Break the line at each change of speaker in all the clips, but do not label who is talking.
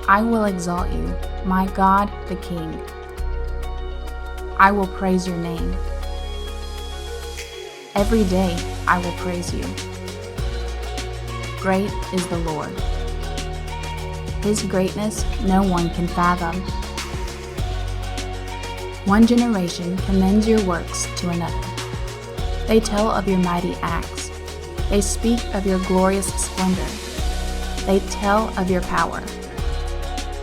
I will exalt you, my God, the King. I will praise your name. Every day I will praise you. Great is the Lord. His greatness no one can fathom. One generation commends your works to another. They tell of your mighty acts. They speak of your glorious splendor. They tell of your power.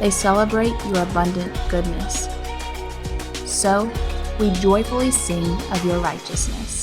They celebrate your abundant goodness. So we joyfully sing of your righteousness.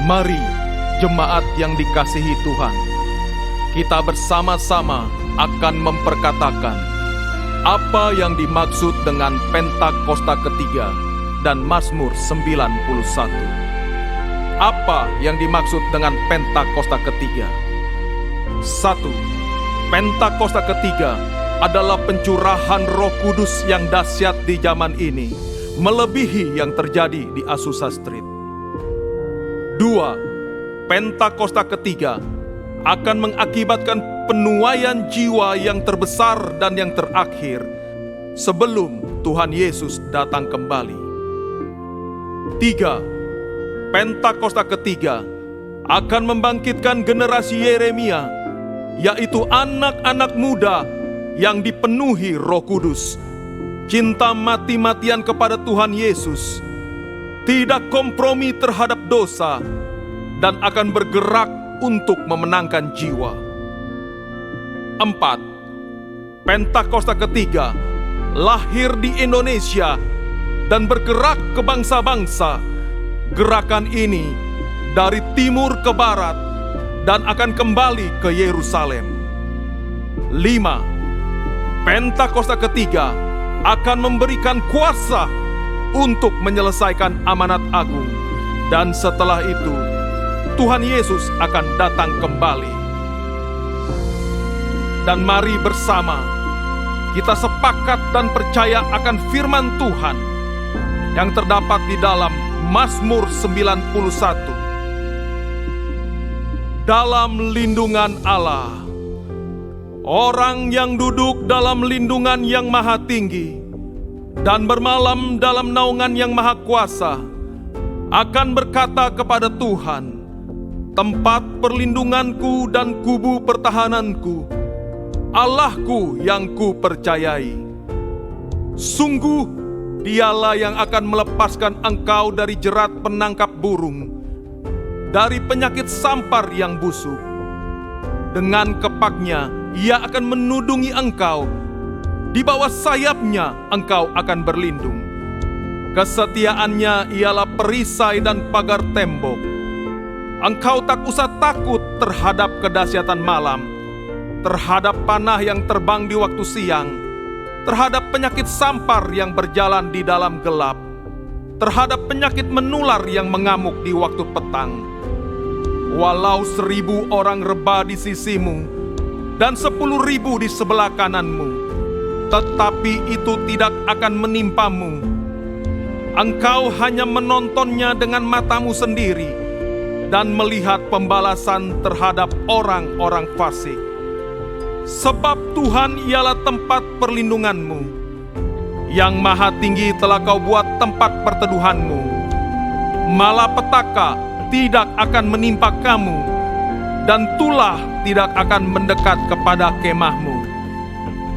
Mari, jemaat yang dikasihi Tuhan, kita bersama-sama akan memperkatakan apa yang dimaksud dengan Pentakosta ketiga dan Mazmur 91. Apa yang dimaksud dengan Pentakosta ketiga? 1. Pentakosta ketiga adalah pencurahan Roh Kudus yang dahsyat di zaman ini, melebihi yang terjadi di Azusa Street. 2. Pentakosta ketiga akan mengakibatkan penuaian jiwa yang terbesar dan yang terakhir sebelum Tuhan Yesus datang kembali. 3. Pentakosta ketiga akan membangkitkan generasi Yeremia, yaitu anak-anak muda yang dipenuhi Roh Kudus, cinta mati-matian kepada Tuhan Yesus, tidak kompromi terhadap dosa, dan akan bergerak untuk memenangkan jiwa. 4. Pentakosta ketiga lahir di Indonesia dan bergerak ke bangsa-bangsa. Gerakan ini dari timur ke barat dan akan kembali ke Yerusalem. 5. Pentakosta ketiga akan memberikan kuasa untuk menyelesaikan amanat agung, dan setelah itu Tuhan Yesus akan datang kembali. Dan mari bersama kita sepakat dan percaya akan firman Tuhan yang terdapat di dalam Mazmur 91. Dalam lindungan Allah, orang yang duduk dalam lindungan yang maha tinggi dan bermalam dalam naungan yang maha kuasa, akan berkata kepada Tuhan, tempat perlindunganku dan kubu pertahananku, Allahku yang ku percayai. Sungguh Dialah yang akan melepaskan engkau dari jerat penangkap burung, dari penyakit sampar yang busuk. Dengan kepaknya Ia akan menudungi engkau, di bawah sayapnya engkau akan berlindung. Kesetiaannya ialah perisai dan pagar tembok. Engkau tak usah takut terhadap kedahsyatan malam, terhadap panah yang terbang di waktu siang, terhadap penyakit sampar yang berjalan di dalam gelap, terhadap penyakit menular yang mengamuk di waktu petang. Walau 1000 orang rebah di sisimu dan 10.000 di sebelah kananmu, tetapi itu tidak akan menimpamu. Engkau hanya menontonnya dengan matamu sendiri dan melihat pembalasan terhadap orang-orang fasik. Sebab Tuhan ialah tempat perlindunganmu. Yang Maha Tinggi telah kau buat tempat perteduhanmu. Malapetaka tidak akan menimpa kamu, dan tulah tidak akan mendekat kepada kemahmu.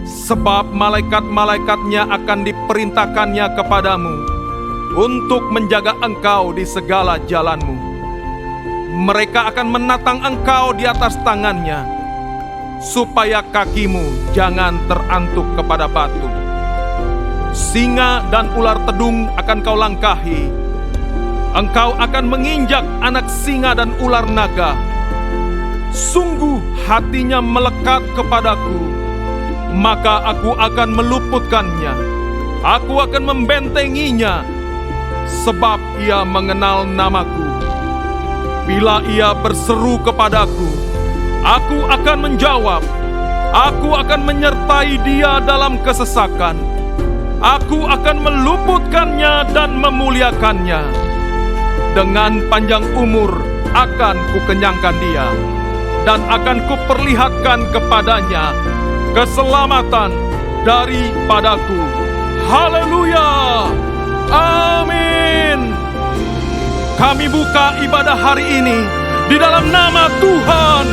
Sebab malaikat-malaikatnya akan diperintahkannya kepadamu untuk menjaga engkau di segala jalanmu. Mereka akan menatang engkau di atas tangannya, supaya kakimu jangan terantuk kepada batu. Singa dan ular tedung akan kau langkahi. Engkau akan menginjak anak singa dan ular naga. Sungguh hatinya melekat kepadaku, maka aku akan meluputkannya. Aku akan membentenginya, sebab ia mengenal namaku. Bila ia berseru kepadaku, aku akan menjawab. Aku akan menyertai dia dalam kesesakan. Aku akan meluputkannya dan memuliakannya. Dengan panjang umur akan kukenyangkan dia, dan akan kuperlihatkan kepadanya keselamatan daripadaku. Haleluya! Amin. Kami buka ibadah hari ini di dalam nama Tuhan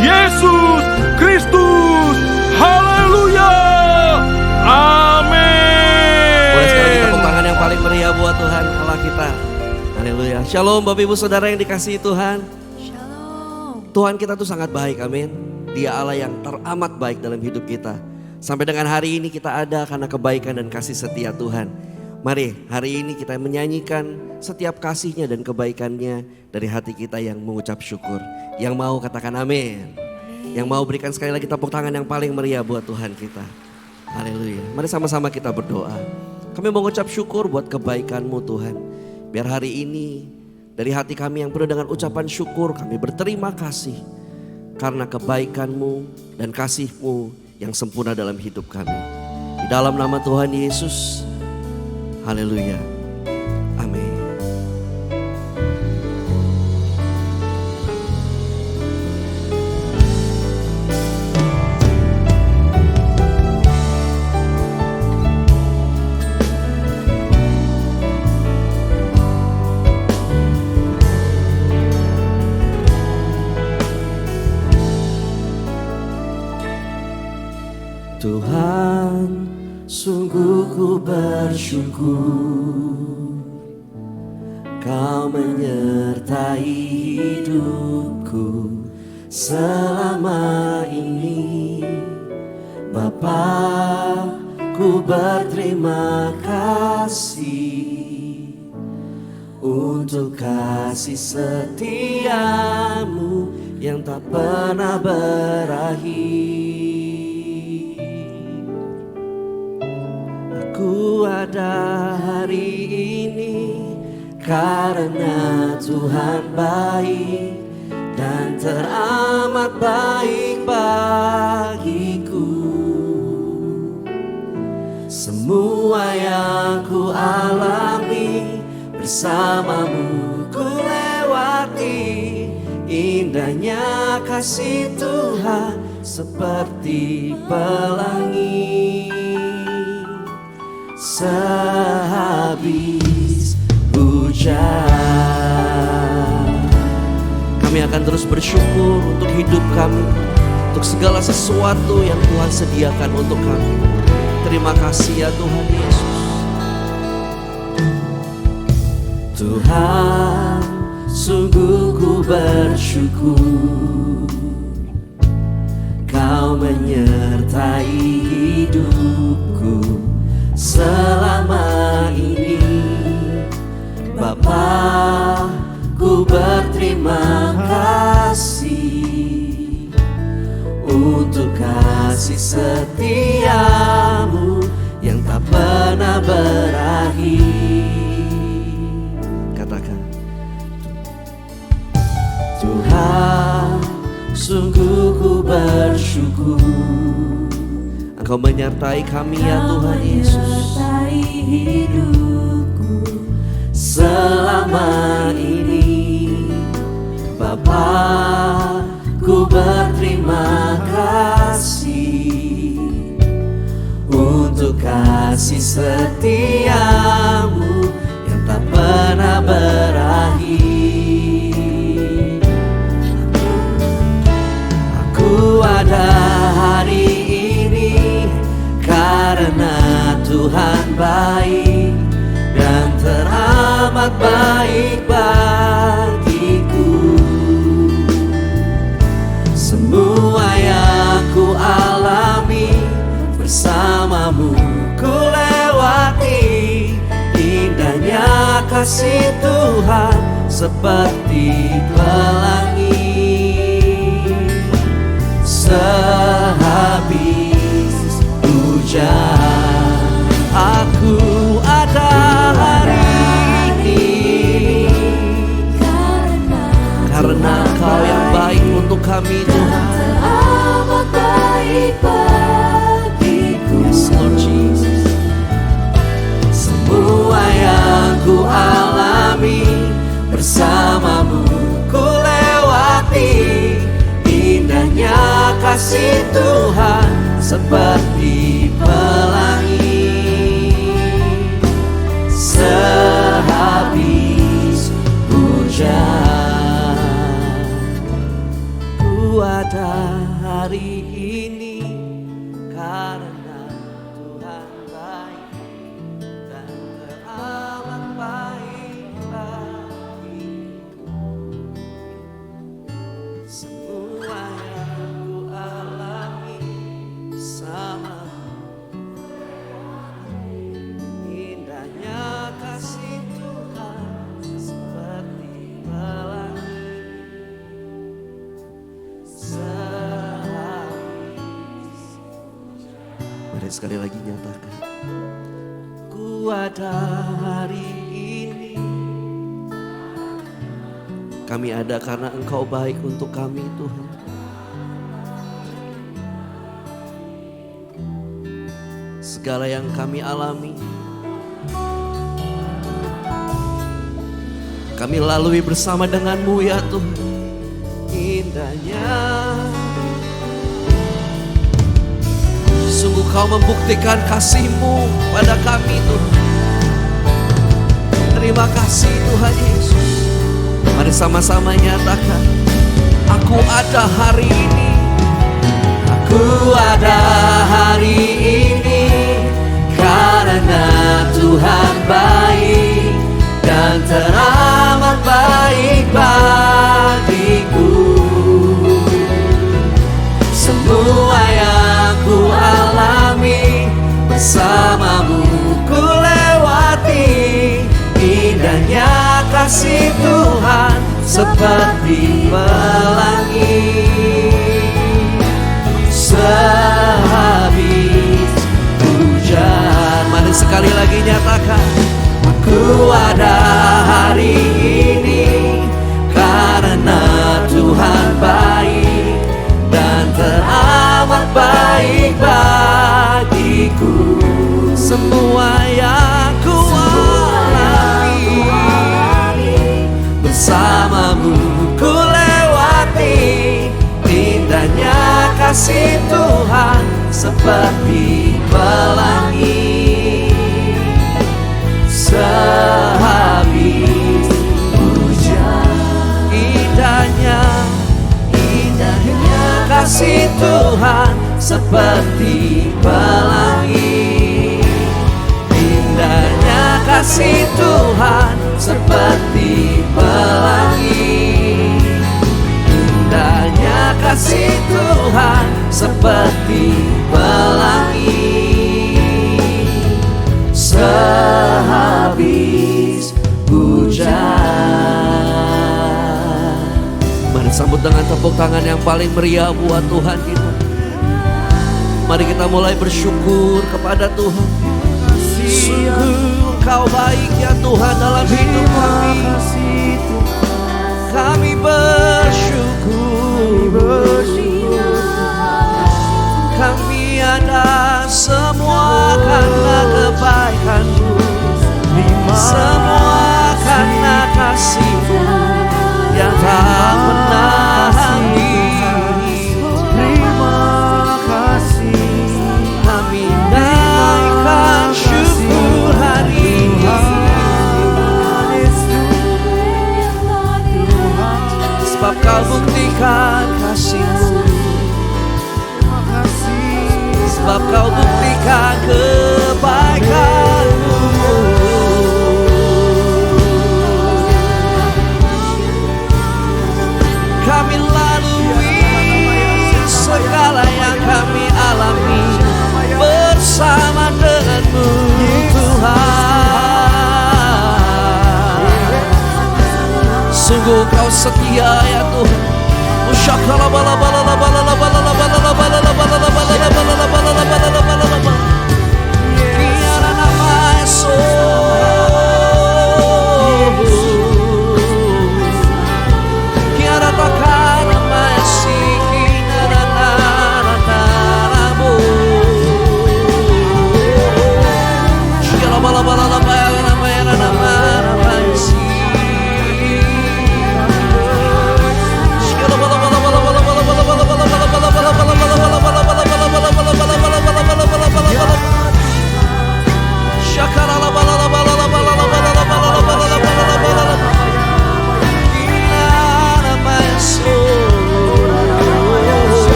Yesus Kristus. Haleluya! Amin.
Boleh sekali lagi tepuk tangan yang paling meriah buat Tuhan Allah kita. Haleluya. Shalom Bapak Ibu Saudara yang dikasihi Tuhan.
Shalom.
Tuhan kita tuh sangat baik, amin. Dia Allah yang teramat baik dalam hidup kita. Sampai dengan hari ini kita ada karena kebaikan dan kasih setia Tuhan. Mari hari ini kita menyanyikan setiap kasihnya dan kebaikannya dari hati kita yang mengucap syukur. Yang mau katakan amin. Yang mau berikan sekali lagi tepuk tangan yang paling meriah buat Tuhan kita. Haleluya. Mari sama-sama kita berdoa. Kami mengucap syukur buat kebaikan-Mu Tuhan. Biar hari ini dari hati kami yang penuh dengan ucapan syukur kami berterima kasih. Karena kebaikan-Mu dan kasih-Mu yang sempurna dalam hidup kami. Di dalam nama Tuhan Yesus. Haleluya. Amin. Tuhan, sungguh ku bersyukur Kau menyertai hidupku selama ini. Bapa, ku berterima kasih untuk kasih setiamu yang tak pernah berakhir. Aku ada hari ini karena Tuhan baik dan teramat baik bagiku. Semua yang ku alami bersamamu ku lewati. Indahnya kasih Tuhan seperti pelangi. Sehabis hujan akan terus bersyukur untuk hidup kami, untuk segala sesuatu yang Tuhan sediakan untuk kami. Terima kasih ya Tuhan Yesus. Tuhan, sungguh ku bersyukur Kau menyertai hidupku selama ini. Bapa, ku berterima kasih untuk kasih setiamu yang tak pernah berakhir. Katakan, Tuhan, sungguh ku bersyukur Engkau menyertai kami ya Tuhan Yesus hidupku selama ini. Bapa, ku berterima kasih untuk kasih setiamu yang tak pernah berakhir. Aku ada hari ini karena Tuhan baik dan teramat baik bagiku. Semua yang ku alami bersamamu ku lewati. Indahnya kasih Tuhan seperti pelangi. Sehabis hujan aku ada hari ini karena Kau yang baik untuk kami Tuhan.
Teramat baik bagiku.
Yes Lord Jesus. Semua yang ku alami bersamamu ku lewati. Indahnya kasih Tuhan seperti pelangi. Sehabis hujan ku ada hari ini karena Tuhan baik dan teramat baik bagiku. Semua yang ku alami bersamamu, indahnya kasih Tuhan seperti pelangi. Mari sekali lagi nyatakan, ku ada hari ini. Kami ada karena Engkau baik untuk kami Tuhan. Segala yang kami alami, kami lalui bersama denganmu ya Tuhan. Indahnya sungguh Kau membuktikan kasih-Mu pada kami Tuhan. Terima kasih Tuhan Yesus. Mari sama-sama nyatakan, aku ada hari ini. Aku ada hari ini karena Tuhan baik dan teramat baik bagiku. Semua yang ku alami bersamamu ku lewati. Indahnya kasih Tuhan seperti pelangi. Sehabis hujan, mari sekali lagi nyatakan, aku ada hari ini karena Tuhan baik dan teramat baik bagiku. Semua yang ku alami bersamamu ku lewati. Indahnya kasih Tuhan seperti pelangi. Sehabis hujan, indahnya seperti pelangi. Indahnya kasih Tuhan seperti pelangi. Indahnya kasih Tuhan seperti pelangi. Sehabis hujan. Mari sambut dengan tepuk tangan yang paling meriah buat Tuhan kita. Mari kita mulai bersyukur kepada Tuhan. Sungguh Engkau baik ya Tuhan dalam hidup kami. Kami bersyukur. Kami ada semua karena kebaikan-Mu, semua karena kasih-Mu yang tak pernah habis.
Terima kasih.
Kami naikkan syukur hari ini, sebab Kau buktikan kasih-Mu, sebab Kau buktikan kebaikan-Mu. Kami lalui segala yang kami alami bersama dengan-Mu Tuhan. Sungguh Kau setia ya Tuhan.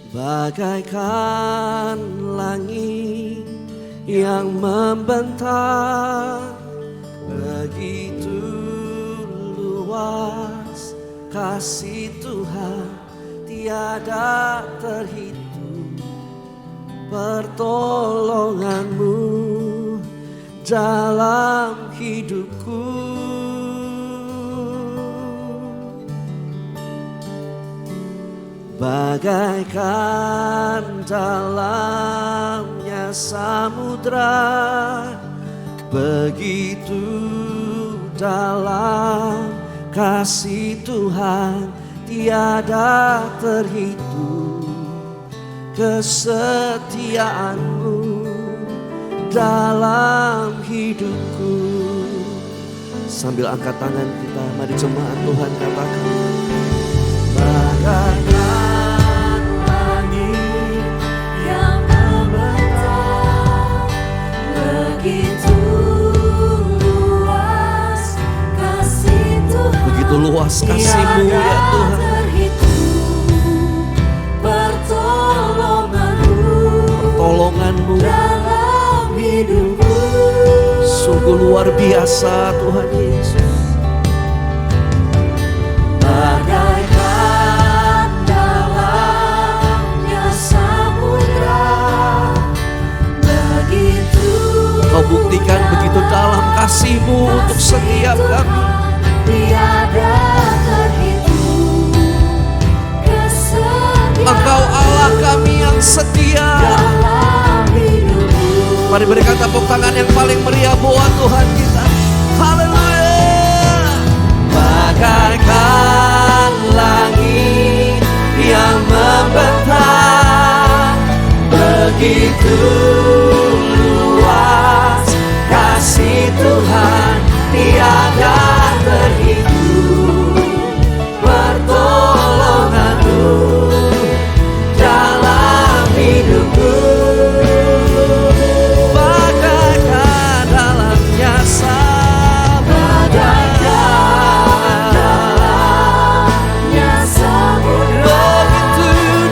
Bagaikan langit yang membentang, begitu luas kasih Tuhan, tiada terhitung pertolongan-Mu dalam hidupku. Bagaikan dalamnya samudra, begitu dalam kasih Tuhan, tiada terhitung kesetiaan-Mu dalam hidupku. Sambil angkat tangan kita, mari jemaat Tuhan katakan, bagaikan
langit yang membentang, begitu luas kasih Tuhan,
begitu luas kasih-Mu ya Tuhan. Pertolongan-Mu
dalam hidupku,
sungguh luar biasa Tuhan Yesus.
Bagaikan dalamnya samudra, begitu
Kau buktikan begitu dalam kasih-Mu untuk setiap kami.
tiada terhitung kesetiaan
Engkau Allah kami yang setia.
dalam hidupku.
Mari berikan tepuk tangan yang paling meriah buat Tuhan kita. Haleluya. Bagaikan langit yang membentang, begitu luas, kasih Tuhan tiada terhitung, pertolongan-Mu dalam hidupku. Bagaikan dalamnya begitu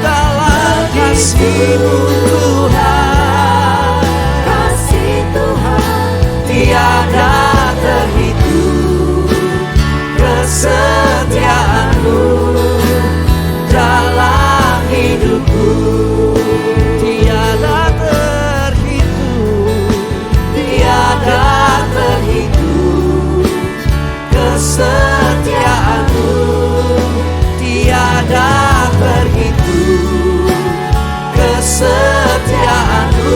dalam kasih-Mu Tuhan, tiada terhitung, kesetiaan-Mu dalam hidupku. Tiada terhitung, tiada terhitung, kesetiaan-Mu tiada terhitung, kesetiaan-Mu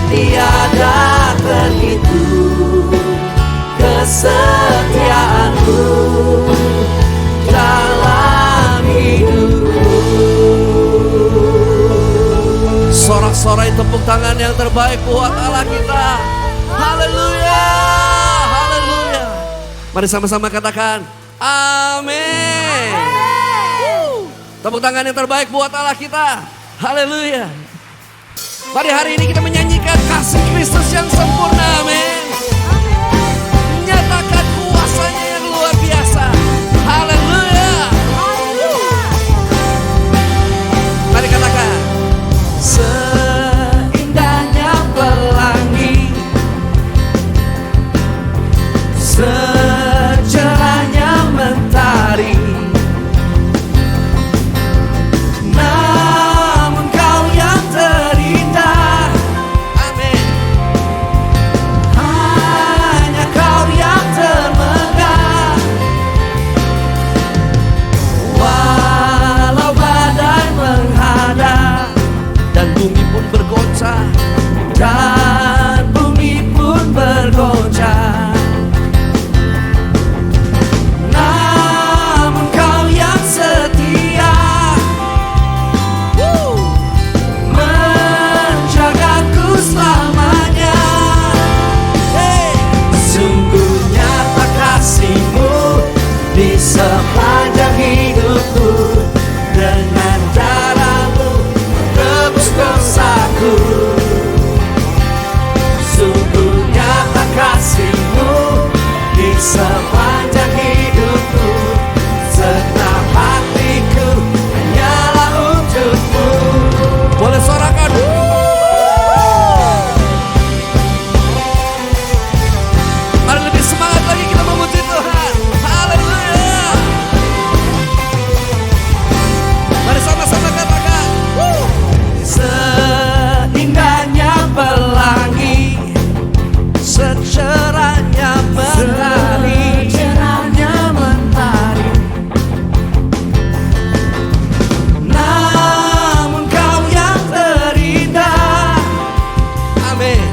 tiada terhitung, kesetiaan-Mu dalam hidupku. Sorak-sorai tepuk tangan yang terbaik buat Allah kita. Haleluya, haleluya. Mari sama-sama katakan amin. Tepuk tangan yang terbaik buat Allah kita. Haleluya. Mari hari ini kita menyanyikan kasih Kristus yang sempurna, amin. Menyatakan kuasanya yang luar biasa. Haleluya. Mari katakan seindahnya pelangi, secerahnya mentari, namun Kau yang terindah, amin. Hanya Kau yang termegah, walau badai menghadap dan bumi pun bergoncang, dan bumi pun bergoncang, namun Kau yang setia menjagaku selamanya. Sungguh nyata kasih-Mu di sepanjang hidupku, dengan darah-Mu tebus dosaku. Sungguh nyata kasih-Mu di sepanjang hidupku, segenap hatiku hanyalah untuk-Mu. Boleh sorakan. Mari lebih semangat lagi kita memuji Tuhan. Haleluya. Mari sama-sama katakan seindahnya pelangi, secerahnya mentari, namun Kau yang terindah, amin.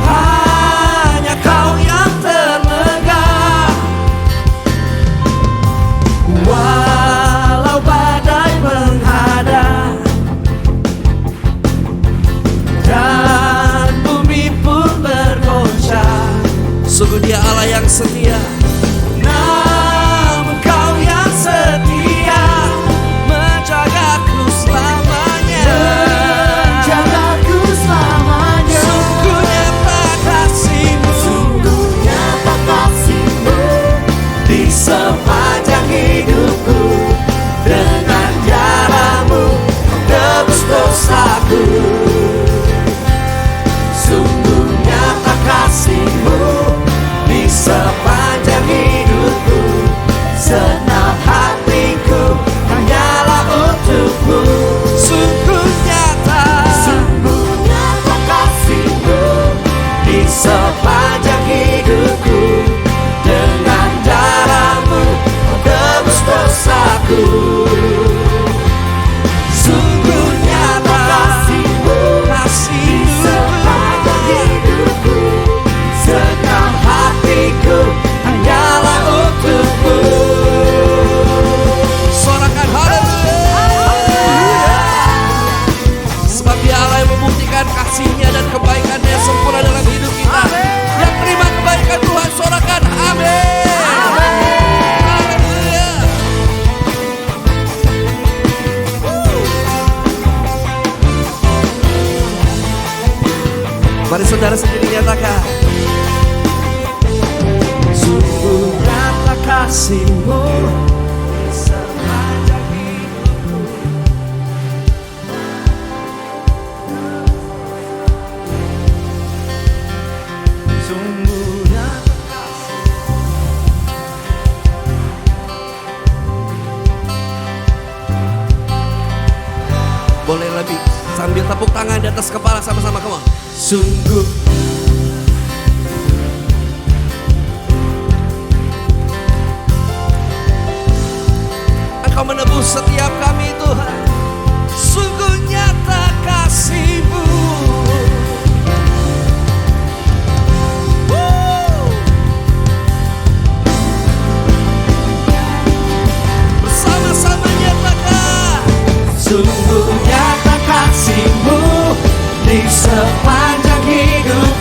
Hanya Kau yang termegah, walau badai menghadap dan bumi pun bergoncang. Sungguh Dia Allah yang setia, namun Kau yang setia menjagaku selamanya. Sungguh nyata kasih-Mu di sepanjang hidupku, dengan darah-Mu tebus dosaku. Sungguh nyata kasih-Mu di sepanjang saudara sendiri nyatakan.
Sungguh nyata kasih-Mu sepanjang hidupku. Sungguh nyata kasih.
Boleh lebih sambil tepuk tangan di atas kepala sama-sama, come on.
Sungguh
Engkau menebus setiap kami Tuhan. Sungguh nyata kasih-Mu. Bersama-sama nyatakan.
sungguh nyata kasih-Mu di sepanjang hidup.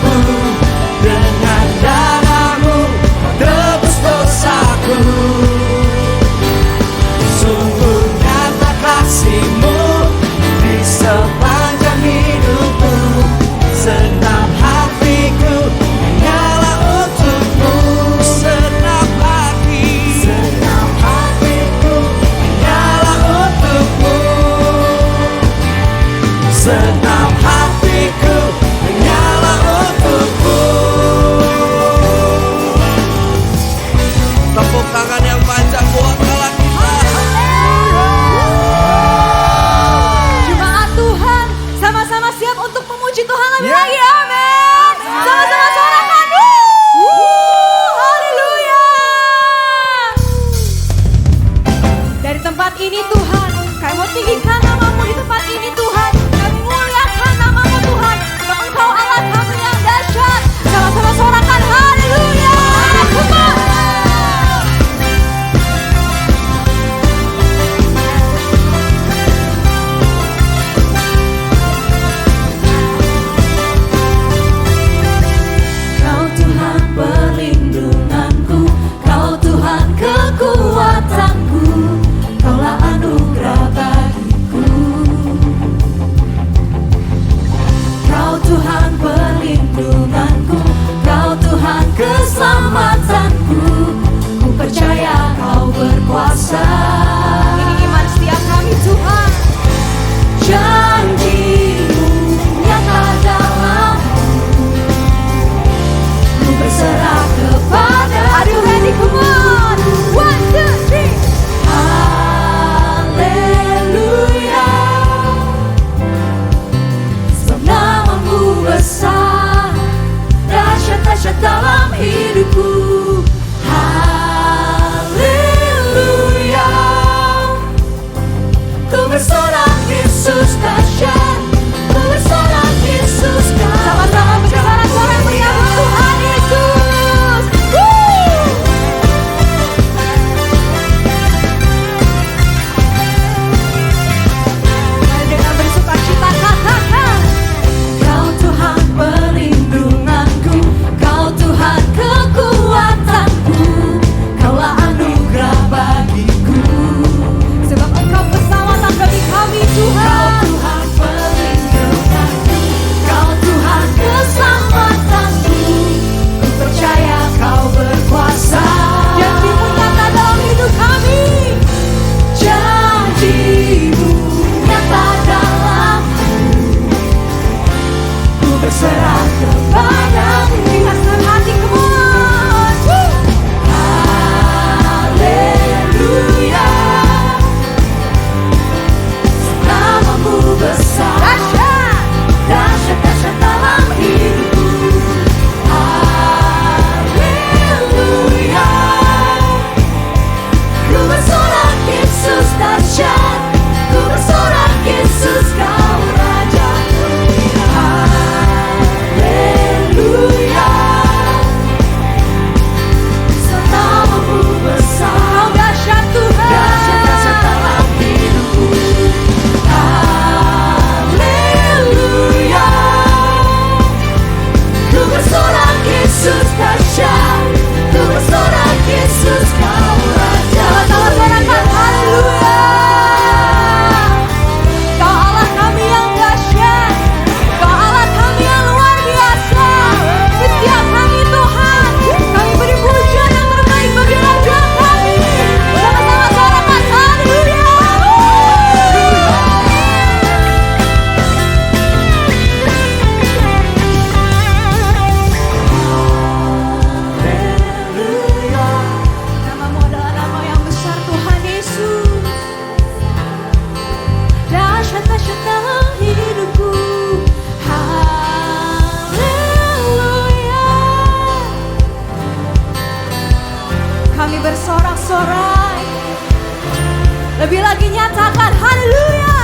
Lebih lagi nyatakan haleluya.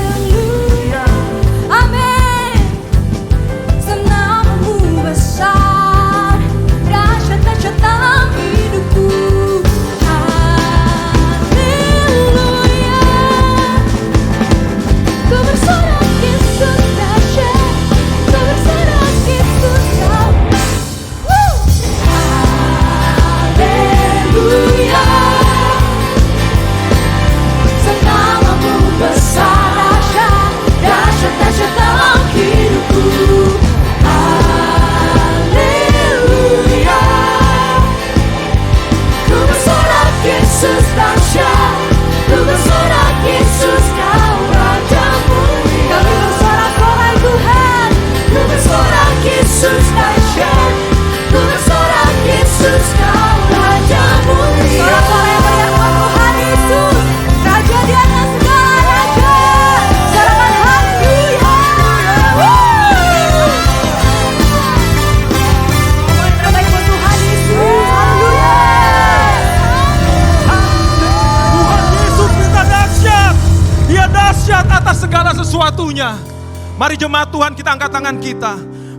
Haleluya. Amin. Senamamu besar, dahsyat-dahsyat dalam hidupku. Haleluya. Ku bersorak Yesus dahsyat, ku bersorak Yesus kau. Haleluya. Senamamu besar, dahsyat, dahsyat-dahsyat dalam hidupku. Haleluya. Ku bersorak Yesus dahsyat, ku bersorak Yesus kau Raja mulia. Kami bersorak wahai Tuhan, ku bersorak Yesus dahsyat, ku bersorak Yesus kau Raja mulia. Sorak-sorai yang meriahkan Tuhan Yesus, Raja di atas segala raja. Sorakan haleluya. Terbaik buat Tuhan Yesus, haleluya.
Tuhan Yesus kita dahsyat. Dia dahsyat atas segala sesuatunya. Mari jemaat Tuhan, kita angkat tangan kita.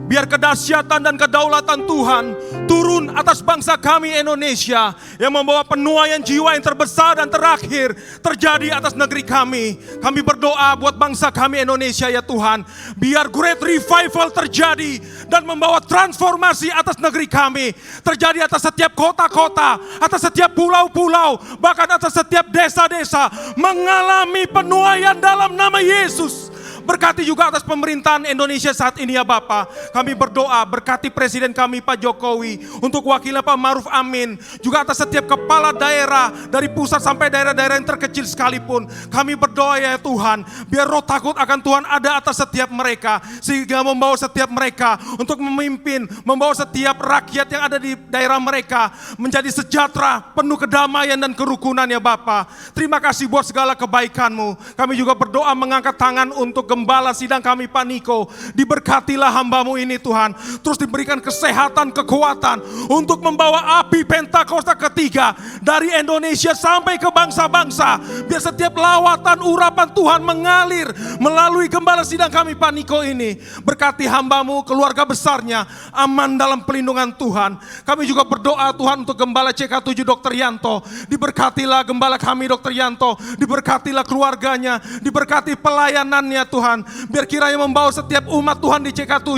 Biar kedahsyatan dan kedaulatan Tuhan turun atas bangsa kami Indonesia, yang membawa penuaian jiwa yang terbesar dan terakhir terjadi atas negeri kami. Kami berdoa buat bangsa kami Indonesia ya Tuhan. Biar great revival terjadi dan membawa transformasi atas negeri kami. Terjadi atas setiap kota-kota, atas setiap pulau-pulau, bahkan atas setiap desa-desa. Mengalami penuaian dalam nama Yesus. Berkati juga atas pemerintahan Indonesia saat ini ya Bapa. Kami berdoa berkati Presiden kami Pak Jokowi, untuk wakilnya Pak Maruf Amin, juga atas setiap kepala daerah dari pusat sampai daerah-daerah yang terkecil sekalipun. Kami berdoa ya Tuhan, biar roh takut akan Tuhan ada atas setiap mereka, sehingga membawa setiap mereka untuk memimpin, membawa setiap rakyat yang ada di daerah mereka menjadi sejahtera, penuh kedamaian dan kerukunan ya Bapa. Terima kasih buat segala kebaikan-Mu. Kami juga berdoa mengangkat tangan untuk Gembala sidang kami Pak Niko. Diberkatilah hamba-Mu ini Tuhan. Terus diberikan kesehatan, kekuatan untuk membawa api Pentakosta ketiga dari Indonesia sampai ke bangsa-bangsa. Biar setiap lawatan urapan Tuhan mengalir melalui Gembala sidang kami Pak Niko ini. Berkati hamba-Mu, keluarga besarnya, aman dalam pelindungan Tuhan. Kami juga berdoa Tuhan untuk Gembala CK7 Dr. Yanto. Diberkatilah Gembala kami Dr. Yanto. Diberkatilah keluarganya. Diberkati pelayanannya Tuhan. Biar kiranya membawa setiap umat Tuhan di CK7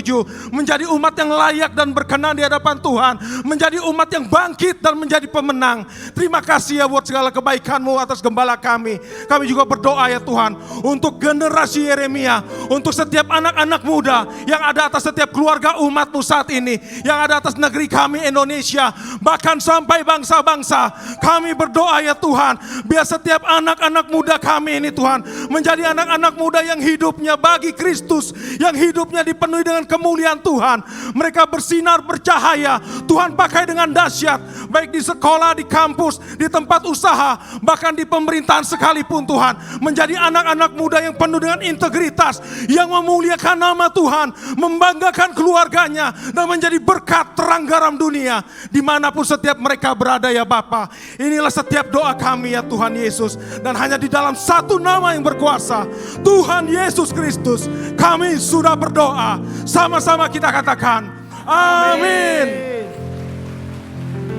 menjadi umat yang layak dan berkenan di hadapan Tuhan. Menjadi umat yang bangkit dan menjadi pemenang. Terima kasih ya buat segala kebaikan-Mu atas Gembala kami. Kami juga berdoa ya Tuhan untuk generasi Yeremia, untuk setiap anak-anak muda yang ada atas setiap keluarga umat-Mu saat ini, yang ada atas negeri kami Indonesia, bahkan sampai bangsa-bangsa. Kami berdoa ya Tuhan, biar setiap anak-anak muda kami ini Tuhan menjadi anak-anak muda yang hidupnya bagi Kristus, yang hidupnya dipenuhi dengan kemuliaan Tuhan. Mereka bersinar, bercahaya. Tuhan pakai dengan dahsyat, baik di sekolah, di kampus, di tempat usaha, bahkan di pemerintahan sekalipun Tuhan. Menjadi anak-anak muda yang penuh dengan integritas, yang memuliakan nama Tuhan, membanggakan keluarganya, dan menjadi berkat terang garam dunia dimanapun setiap mereka berada ya Bapa. Inilah setiap doa kami ya Tuhan Yesus. Dan hanya di dalam satu nama yang berkuasa, Tuhan Yesus Kristus, kami sudah berdoa. Sama-sama kita katakan amin.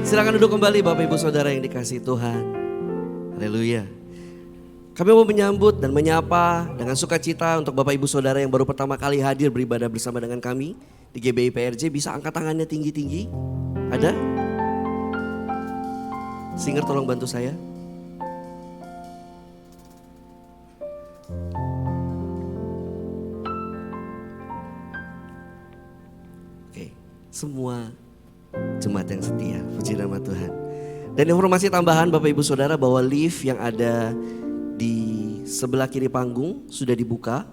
Silakan duduk kembali Bapak Ibu Saudara yang dikasihi Tuhan. Haleluya. Kami mau menyambut dan menyapa dengan sukacita untuk Bapak Ibu Saudara yang baru pertama kali hadir beribadah bersama dengan kami di GBI PRJ. Bisa angkat tangannya tinggi-tinggi? Ada? Singer tolong bantu saya. Oke, semua jemaat yang setia, puji nama Tuhan. Dan informasi tambahan Bapak Ibu Saudara bahwa lift yang ada di sebelah kiri panggung sudah dibuka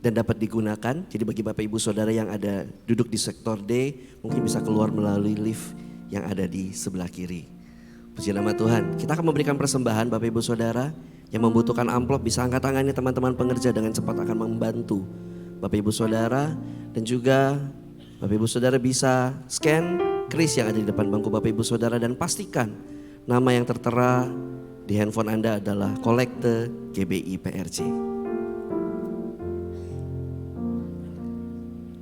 dan dapat digunakan. Jadi bagi Bapak Ibu Saudara yang ada duduk di sektor D, mungkin bisa keluar melalui lift yang ada di sebelah kiri. Puji nama Tuhan. Kita akan memberikan persembahan Bapak Ibu Saudara. Yang membutuhkan amplop bisa angkat tangannya, teman-teman pengerja dengan cepat akan membantu Bapak Ibu Saudara. Dan juga Bapak Ibu Saudara bisa scan kris yang ada di depan bangku Bapak Ibu Saudara dan pastikan nama yang tertera di handphone Anda adalah kolekte GBI PRJ.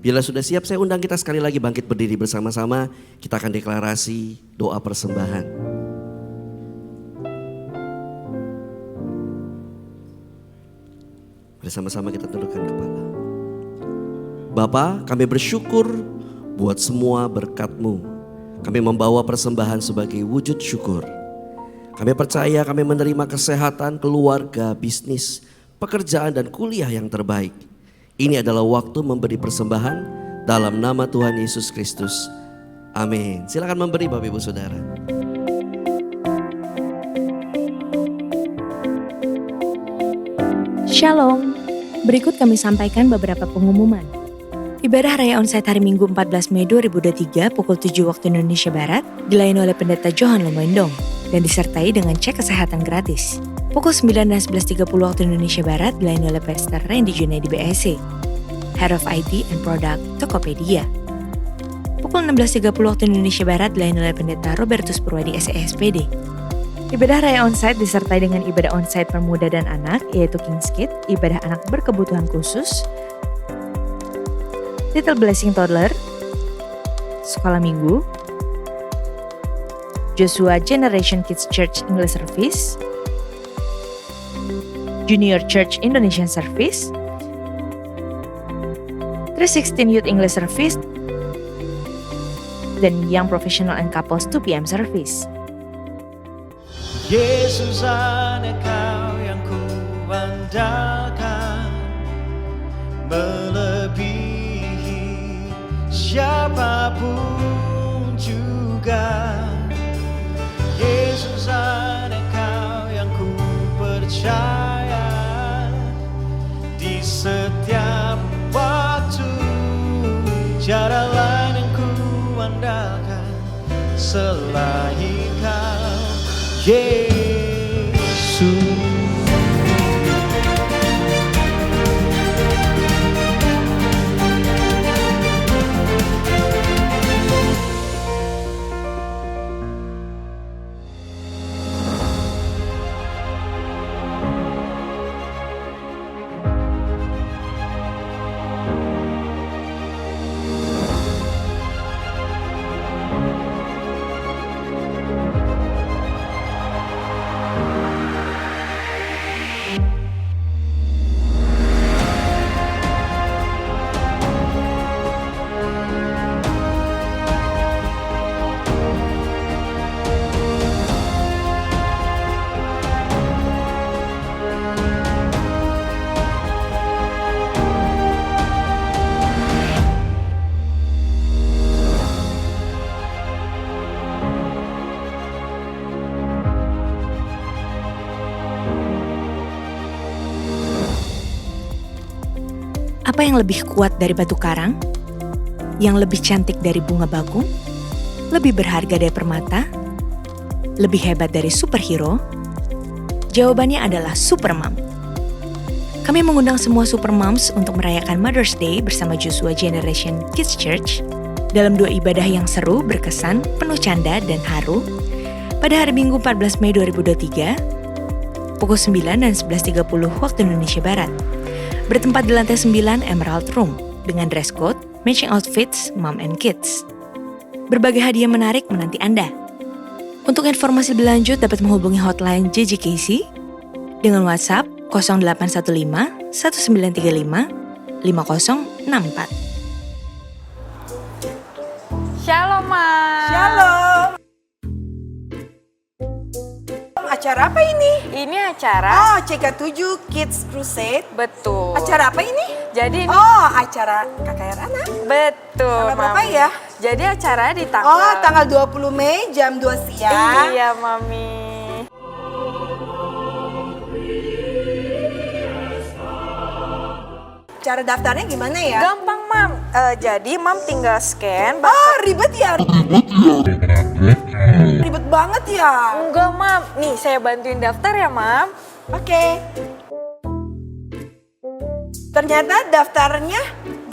Bila sudah siap, saya undang kita sekali lagi bangkit berdiri bersama-sama. Kita akan deklarasi doa persembahan. Bersama-sama kita tundukkan kepala. Bapa, kami bersyukur buat semua berkat-Mu. Kami membawa persembahan sebagai wujud syukur. Kami percaya kami menerima kesehatan, keluarga, bisnis, pekerjaan dan kuliah yang terbaik. Ini adalah waktu memberi persembahan dalam nama Tuhan Yesus Kristus. Amin. Silakan memberi Bapak Ibu Saudara.
Shalom. Berikut kami sampaikan beberapa pengumuman. Ibadah Raya Onsite hari Minggu 14 Mei 2023 pukul 7 waktu Indonesia Barat dilayani oleh Pendeta Johan Lomendong dan disertai dengan cek kesehatan gratis. Pukul 9 dan 11.30 waktu Indonesia Barat dilayani oleh Pastor Randy Junaidi BSC, Head of IT and Product Tokopedia. Pukul 16.30 waktu Indonesia Barat dilayani oleh Pendeta Robertus Purwadi SESPD. Ibadah Raya Onsite disertai dengan ibadah onsite pemuda dan anak, yaitu King's Kids, ibadah anak berkebutuhan khusus, Little Blessing Toddler, Sekolah Minggu, Joshua Generation Kids Church English Service, Junior Church Indonesian Service, 316 Youth English Service, dan Young Professional and Couples 2 PM Service.
Yesus Engkau yang kuandalkan, melebihi siapapun juga. Yesus Engkau yang ku percaya di setiap waktu. Tiada lain yang ku andalkan selain Kau, Yesus.
Apa yang lebih kuat dari batu karang? Yang lebih cantik dari bunga bakung? Lebih berharga dari permata? Lebih hebat dari superhero? Jawabannya adalah Supermom. Kami mengundang semua Supermoms untuk merayakan Mother's Day bersama Joshua Generation Kids Church dalam 2 ibadah yang seru, berkesan, penuh canda, dan haru pada hari Minggu 14 Mei 2023 pukul 9 dan 11.30 waktu Indonesia Barat. Bertempat di lantai 9 Emerald Room dengan dress code, matching outfits, mom and kids. Berbagai hadiah menarik menanti Anda. Untuk informasi lebih lanjut dapat menghubungi hotline JJKC dengan WhatsApp 0815 1935 5064.
Shalom, Ma.
Shalom. Acara apa ini?
Ini acara
Oh, CK7 Kids Crusade.
betul.
Acara apa ini?
Jadi ini
Oh, acara KKR anak.
betul,
Tanggal berapa
Mami.
ya?
Jadi acara di tanggal
Oh, tanggal 20 Mei jam 2 siang.
Iya, Mami.
Cara daftarnya gimana ya?
Gampang, Mam. Jadi Mam tinggal scan.
Oh, ribet ya? Ribet banget ya?
Enggak, Mam. Nih, saya bantuin daftar ya, Mam.
Oke. Ternyata daftarnya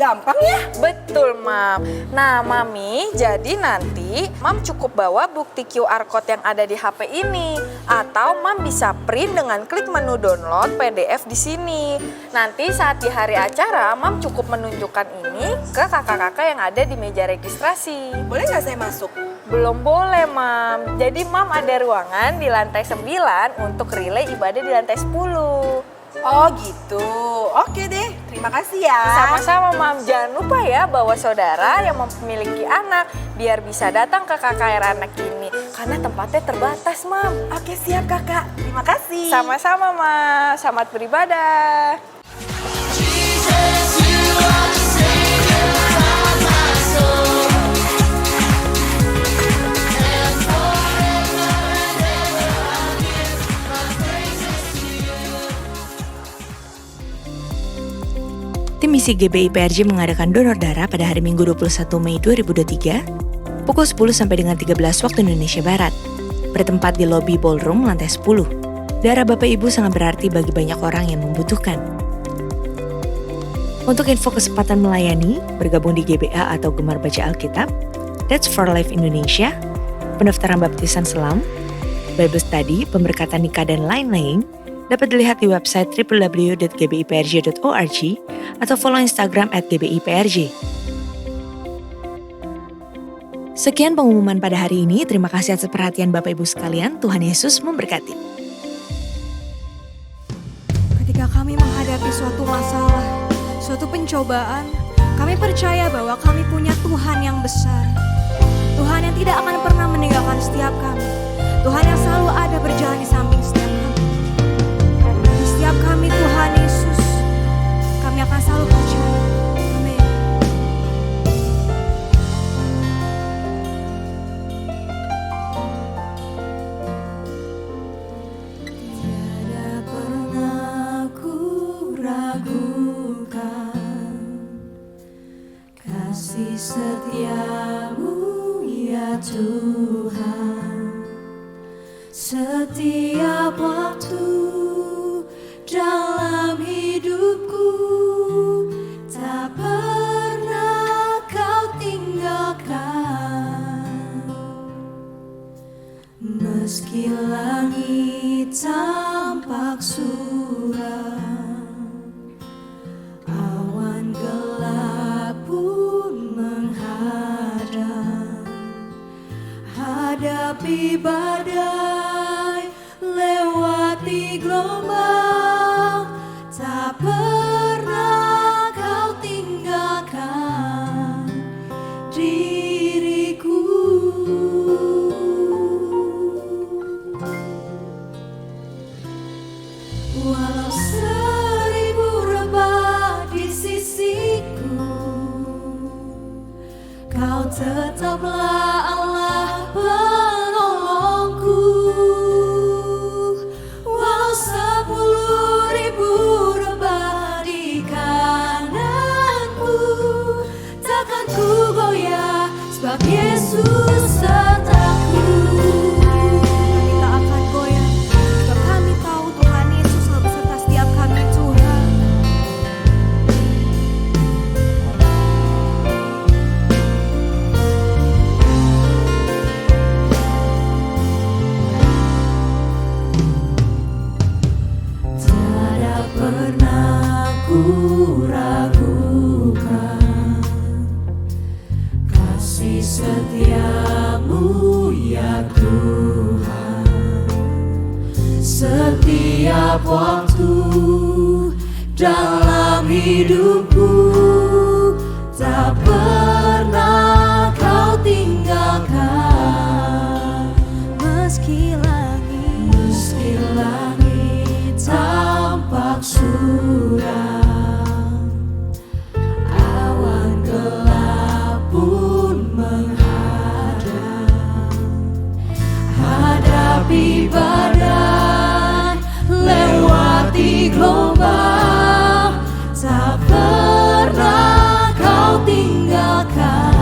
gampang ya?
Betul, Mam. Nah, Mami, jadi nanti Mam cukup bawa bukti QR Code yang ada di HP ini. Atau Mam bisa print dengan klik menu download PDF di sini. Nanti saat di hari acara, Mam cukup menunjukkan ini ke kakak-kakak yang ada di meja registrasi.
Boleh nggak saya masuk?
Belum boleh, Mam. Jadi Mam ada ruangan di lantai 9 untuk relay ibadah di lantai 10.
Oh gitu, oke deh, terima kasih ya.
Sama-sama, Mam. Jangan lupa ya bawa saudara yang memiliki anak biar bisa datang ke KKR anak ini. Karena tempatnya terbatas, Mam.
Oke siap kakak, terima kasih.
Sama-sama, Mam. Selamat beribadah.
Tim misi GBI PRJ mengadakan donor darah pada hari Minggu 21 Mei 2023 pukul 10 sampai dengan 13 waktu Indonesia Barat. Bertempat di lobi ballroom lantai 10. Darah Bapak Ibu sangat berarti bagi banyak orang yang membutuhkan. Untuk info kesempatan melayani, bergabung di GBA atau Gemar Baca Alkitab, That's for Life Indonesia, pendaftaran baptisan selam, Bible Study, pemberkatan nikah dan lain-lain, dapat dilihat di website www.gbiprj.org atau follow Instagram @gbiprj. Sekian pengumuman pada hari ini. Terima kasih atas perhatian Bapak Ibu sekalian. Tuhan Yesus memberkati.
Ketika kami menghadapi suatu masalah, suatu pencobaan, kami percaya bahwa kami punya Tuhan yang besar. Tuhan yang tidak akan pernah meninggalkan setiap kami. Tuhan yang selalu ada berjalan di samping setiap kami. Di setiap kami Tuhan Yesus, kami akan selalu percaya. Amin. Tiada pernah ku ragukan kasih setiamu ya Tuhan. Setiap waktu dalam hidupku tak pernah kau tinggalkan. Meski langit tampak suram, awan gelap pun menghadang. Hadapi badai, lewati gelombang, tak pernah kau tinggalkan diriku. Walau 1000 rebah di sisiku, kau tetaplah Allah penolongku. Walau 10.000 rebah di kananku, takkan ku goyah sebab Yesus sertaku. Kami tak akan goyah sebab kami tahu Tuhan Yesus selalu beserta setiap kami, Tuhan. Tiada pernah ku ragukan kasih setiamu ya Tuhan. Setiap waktu dalam hidupku tak pernah kau tinggalkan. Meski langit tampak suram, awan gelap pun menghadang. Hadapi badai, lewati gelombang, tak pernah kau tinggalkan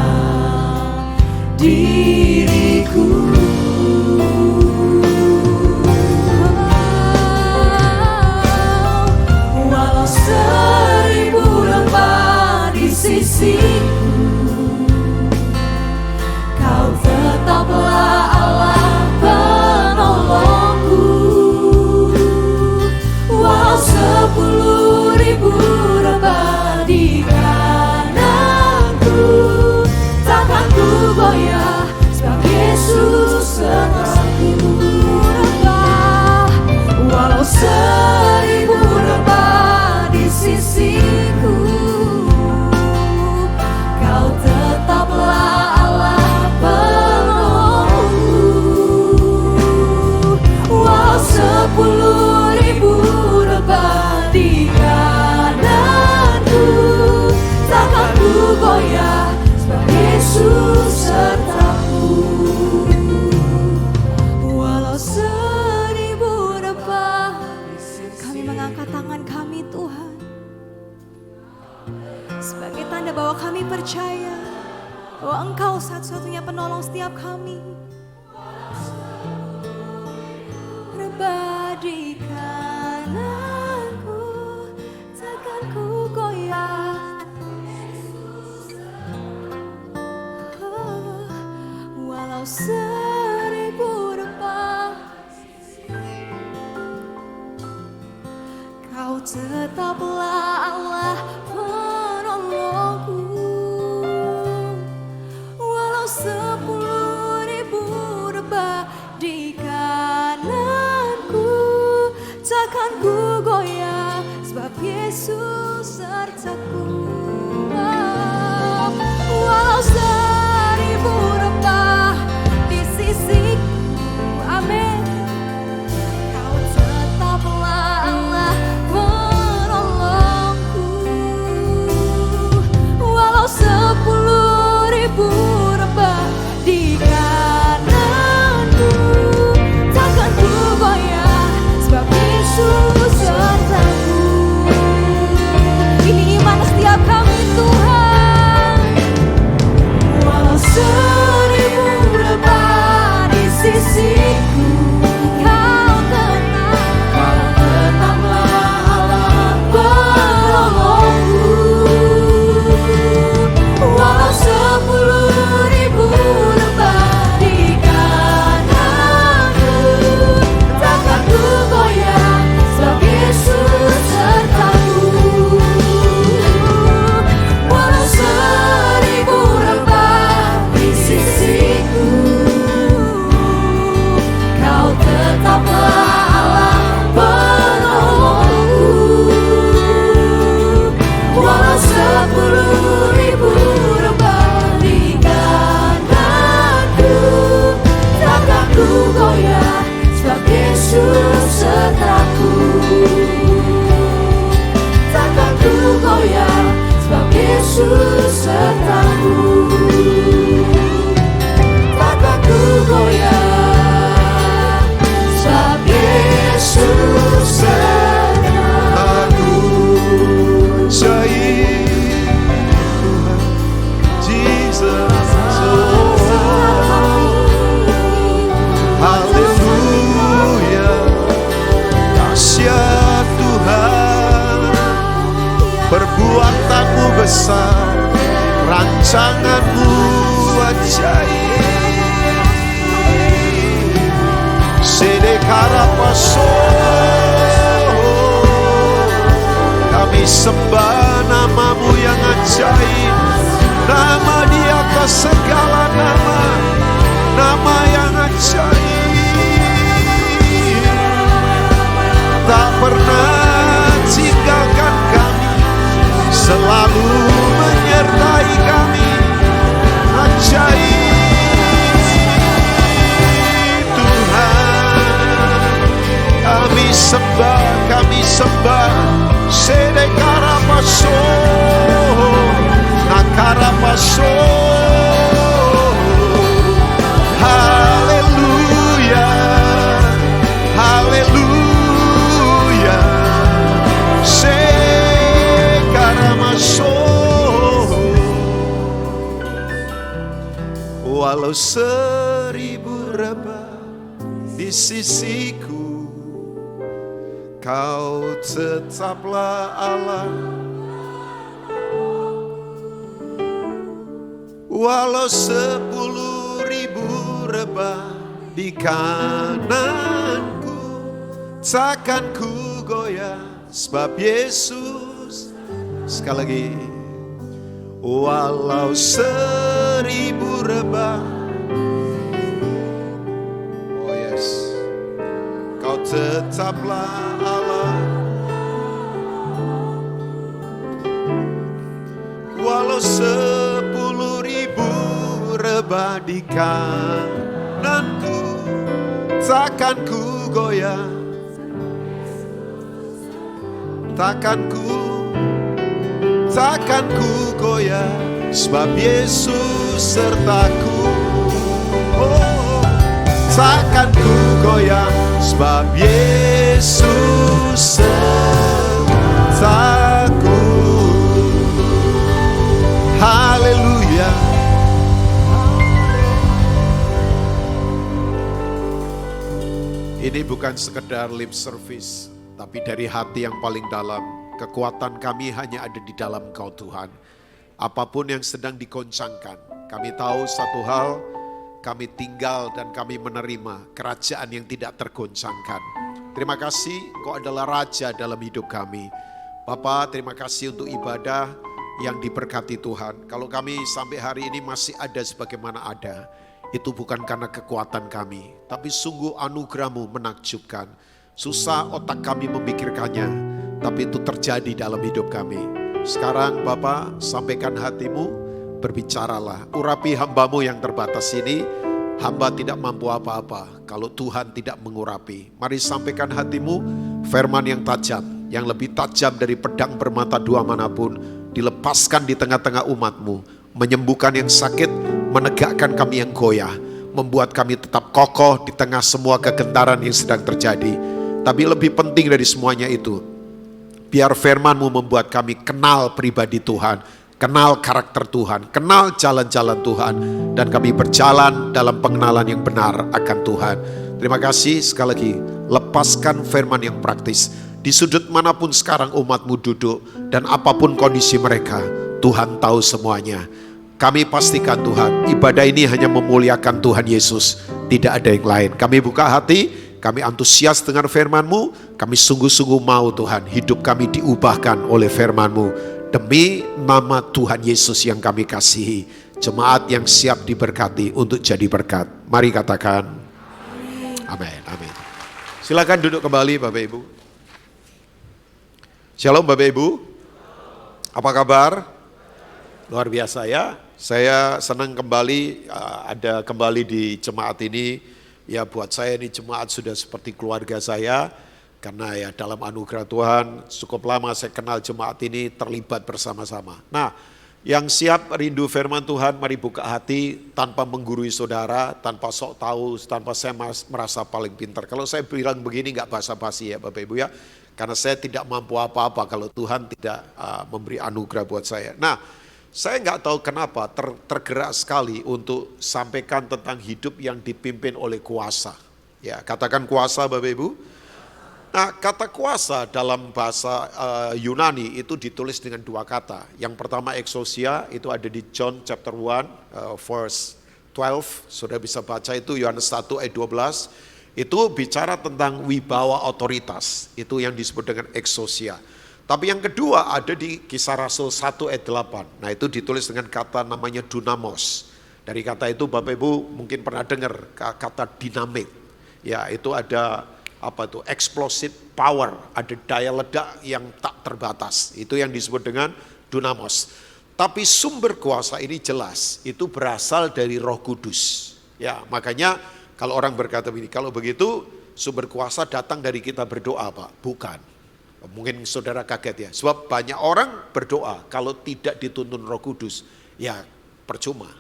diriku. Walau 1000 rebah di sisiku, sisiku. Kau tetaplah Allah penolongku. Walau 10.000 rebah di kananku, takkan ku goyah sebab Yesus sertaku. Walau 1000 rebah di sisiku, Kau tetaplah Allah penolongku. Walau 10.000 rebah di kananku, takkan ku goyah sebab Yesus sertaku. Walau 1000 rebah, kami mengangkat tangan kami Tuhan, sebagai tanda bahwa kami percaya bahwa Engkau satu-satunya penolong setiap kami. Rebah di kananku, takkan ku goyah. Walau 1000 rebah, Kau tetaplah Allah penolongku. Walau 10.000 rebah di kananku, takkan ku goyah sebab Yesus sertaku. Walau 1000 rebah di sisiku, amin, Kau tetaplah Allah penolongku. Walau 10.000 rebah di kananku, takkan ku goyah sebab Yesus sertaku. Ini iman setiap kami Tuhan. Walau 1000 rebah di sisiku, Kau tetaplah Allah penolongku. Walau 10.000 rebah di kananku, takkan ku goyah sebab Yesus sertaku. Walau 1000 rebah di sisiku, Kau tetaplah Allah penolongku. Walau 10.000 rebah di kananku, takkan ku goyah sebab Yesus sertaku. Takkan ku goyah sebab Yesus sertaku. Takkan ku goyah sebab Yesus sertaku.
Jesus, haleluya, dahsyat Tuhan, perbuatanmu besar, rancanganmu ajaib. Sedekarapaso, kami sembah namamu yang ajaib, nama di atas segala nama, nama yang ajaib. Tak pernah tinggalkan kami, selalu menyertai kami, ajaib Tuhan. Kami sembah, sedekarapaso, nakarapaso. Haleluya, haleluya, sekaramaso. Walau 1000 rebah di sisiku, Kau tetaplah Allah. Walau 10.000 rebah di kananku, takkan ku goyah sebab Yesus. Sekali lagi. Walau 1000 rebah, oh yes, Kau tetaplah Allah. Walau 10.000 rebah di kananku, takkan ku goyah, takkan ku goyah, sebab Yesus sertaku. Oh, takkan ku goyah, sebab Yesus sertaku. Haleluya. Ini bukan sekedar lip service, tapi dari hati yang paling dalam. Kekuatan kami hanya ada di dalam Engkau Tuhan. Apapun yang sedang digoncangkan, kami tahu satu hal, kami tinggal dan kami menerima kerajaan yang tidak tergoncangkan. Terima kasih, Engkau adalah Raja dalam hidup kami. Bapa, terima kasih untuk ibadah yang diberkati Tuhan. Kalau kami sampai hari ini masih ada sebagaimana ada, itu bukan karena kekuatan kami, tapi sungguh anugerah-Mu menakjubkan. Susah otak kami memikirkannya, tapi itu terjadi dalam hidup kami. Sekarang Bapa, sampaikan hati-Mu, berbicaralah. Urapi hamba-Mu yang terbatas ini. Hamba tidak mampu apa-apa kalau Tuhan tidak mengurapi. Mari sampaikan hati-Mu, firman yang tajam, yang lebih tajam dari pedang bermata dua manapun, dilepaskan di tengah-tengah umat-Mu, menyembuhkan yang sakit, menegakkan kami yang goyah, membuat kami tetap kokoh di tengah semua kegentaran yang sedang terjadi. Tapi lebih penting dari semuanya itu, biar firman-Mu membuat kami kenal pribadi Tuhan, kenal karakter Tuhan, kenal jalan-jalan Tuhan, dan kami berjalan dalam pengenalan yang benar akan Tuhan. Terima kasih sekali lagi, lepaskan firman yang praktis. Di sudut manapun sekarang umat-Mu duduk, dan apapun kondisi mereka, Tuhan tahu semuanya. Kami pastikan Tuhan, ibadah ini hanya memuliakan Tuhan Yesus, tidak ada yang lain. Kami buka hati, kami antusias dengan firman-Mu, kami sungguh-sungguh mau Tuhan, hidup kami diubahkan oleh firman-Mu. Demi nama Tuhan Yesus yang kami kasihi, jemaat yang siap diberkati untuk jadi berkat. Mari katakan, amin, amin. Silakan duduk kembali Bapak Ibu. Shalom Bapak Ibu, apa kabar? Luar biasa ya, saya senang kembali ada kembali di jemaat ini. Ya buat saya ini jemaat sudah seperti keluarga saya, karena ya dalam anugerah Tuhan cukup lama saya kenal jemaat ini, terlibat bersama-sama. Nah, yang siap rindu firman Tuhan, mari buka hati tanpa menggurui saudara, tanpa sok tahu, tanpa saya merasa paling pintar. Kalau saya bilang begini gak basa-basi ya Bapak Ibu ya, karena saya tidak mampu apa-apa kalau Tuhan tidak memberi anugerah buat saya. Nah, saya nggak tahu kenapa tergerak sekali untuk sampaikan tentang hidup yang dipimpin oleh kuasa. Ya, katakan kuasa Bapak Ibu. Nah, kata kuasa dalam bahasa Yunani itu ditulis dengan dua kata. Yang pertama exousia, itu ada di John chapter 1 verse 12. Sudah bisa baca itu, Yohanes 1 ayat 12. Itu bicara tentang wibawa otoritas. Itu yang disebut dengan exousia. Tapi yang kedua ada di Kisah Rasul 1 ayat 8. Nah itu ditulis dengan kata namanya dunamos. Dari kata itu Bapak Ibu mungkin pernah dengar kata dinamit. Ya itu ada apa itu explosive power, ada daya ledak yang tak terbatas. Itu yang disebut dengan dunamos. Tapi sumber kuasa ini jelas itu berasal dari Roh Kudus. Ya makanya kalau orang berkata begini, kalau begitu sumber kuasa datang dari kita berdoa Pak? Bukan. Mungkin saudara kaget ya, sebab banyak orang berdoa kalau tidak dituntun Roh Kudus, ya percuma.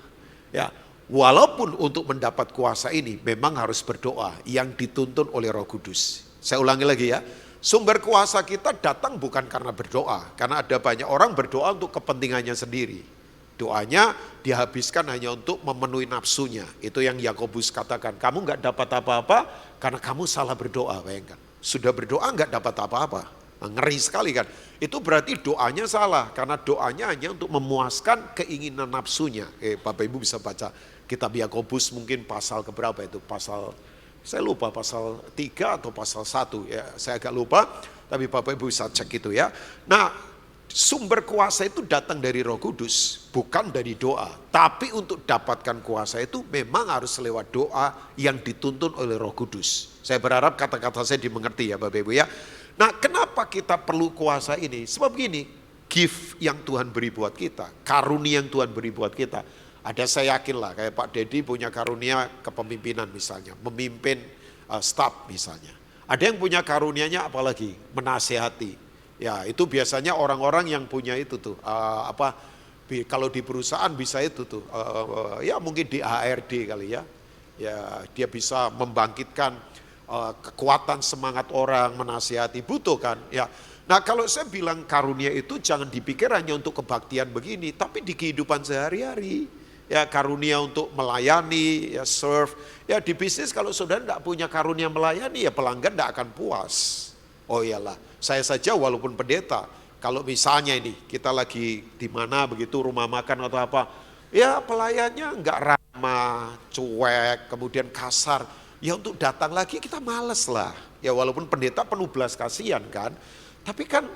Ya, walaupun untuk mendapat kuasa ini memang harus berdoa yang dituntun oleh Roh Kudus. Saya ulangi lagi ya, sumber kuasa kita datang bukan karena berdoa, karena ada banyak orang berdoa untuk kepentingannya sendiri. Doanya dihabiskan hanya untuk memenuhi nafsunya. Itu yang Yakobus katakan, kamu nggak dapat apa-apa karena kamu salah berdoa, bayangkan. Sudah berdoa nggak dapat apa-apa. Ngeri sekali kan. Itu berarti doanya salah, karena doanya hanya untuk memuaskan keinginan nafsunya. Bapak Ibu bisa baca kitab Yakobus mungkin pasal keberapa itu, saya lupa pasal 3 atau pasal 1 ya, saya agak lupa, tapi Bapak Ibu bisa cek itu ya. Nah, sumber kuasa itu datang dari Roh Kudus, bukan dari doa. Tapi untuk dapatkan kuasa itu memang harus lewat doa yang dituntun oleh Roh Kudus. Saya berharap kata-kata saya dimengerti ya Bapak Ibu ya. Nah, kenapa kita perlu kuasa ini? Sebab gini, gift yang Tuhan beri buat kita, karunia yang Tuhan beri buat kita. Ada, saya yakin lah, kayak Pak Dedi punya karunia kepemimpinan misalnya, memimpin staff misalnya. Ada yang punya karunianya apalagi menasehati. Ya, itu biasanya orang-orang yang punya itu tuh, kalau di perusahaan bisa itu tuh, ya mungkin di HRD kali ya. Ya, dia bisa membangkitkan kekuatan semangat orang, menasihati, butuh kan ya. Nah, kalau saya bilang karunia itu jangan dipikir hanya untuk kebaktian begini, tapi di kehidupan sehari-hari ya, karunia untuk melayani ya, serve ya. Di bisnis kalau saudara tidak punya karunia melayani ya, pelanggan tidak akan puas. Oh iyalah, saya saja walaupun pendeta, kalau misalnya ini kita lagi di mana begitu, rumah makan atau apa, ya pelayannya enggak ramah, cuek, kemudian kasar. Ya untuk datang lagi kita males lah. Ya walaupun pendeta penuh belas kasihan kan. Tapi kan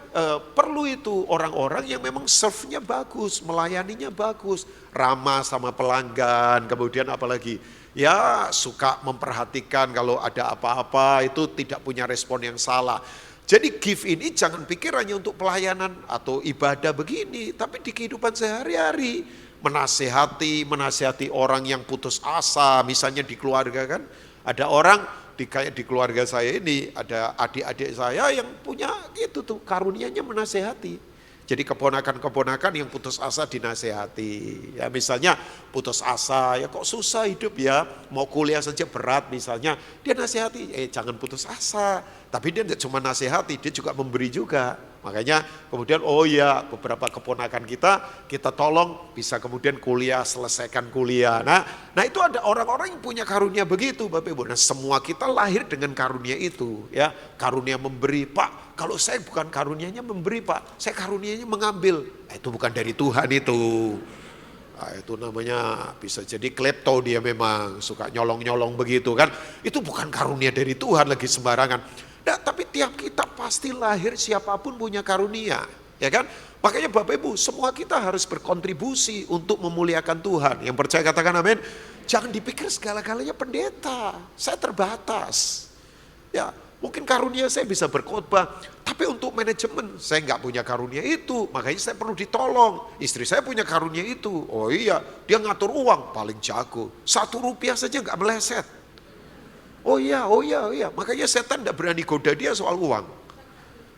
perlu itu orang-orang yang memang serve-nya bagus, melayaninya bagus. Ramah sama pelanggan, kemudian apalagi ya suka memperhatikan kalau ada apa-apa, itu tidak punya respon yang salah. Jadi gift ini jangan pikir hanya untuk pelayanan atau ibadah begini. Tapi di kehidupan sehari-hari. Menasehati orang yang putus asa, misalnya di keluarga kan. Ada orang kayak di keluarga saya ini, ada adik-adik saya yang punya itu tuh karunianya menasehati. Jadi keponakan-keponakan yang putus asa dinasehati. Ya misalnya putus asa, ya kok susah hidup ya, mau kuliah saja berat misalnya. Dia nasehati, jangan putus asa. Tapi dia tidak cuma nasehati, dia juga memberi juga. Makanya kemudian oh ya, beberapa keponakan kita tolong bisa kemudian kuliah, selesaikan kuliah. Nah itu ada orang-orang yang punya karunia begitu Bapak Ibu. Nah semua kita lahir dengan karunia itu ya. Karunia memberi, Pak kalau saya bukan karunianya memberi Pak, saya karunianya mengambil. Itu bukan dari Tuhan itu. Nah, itu namanya bisa jadi klepto, dia memang suka nyolong-nyolong begitu kan. Itu bukan karunia dari Tuhan lagi sembarangan. Nah, tapi tiap kita pasti lahir siapapun punya karunia, ya kan? Makanya Bapak Ibu, semua kita harus berkontribusi untuk memuliakan Tuhan. Yang percaya katakan amin. Jangan dipikir segala-galanya pendeta, saya terbatas. Ya, mungkin karunia saya bisa berkhotbah, tapi untuk manajemen saya nggak punya karunia itu, makanya saya perlu ditolong. Istri saya punya karunia itu, oh iya, dia ngatur uang paling jago, 1 rupiah saja nggak meleset. Oh iya, makanya setan tidak berani goda dia soal uang.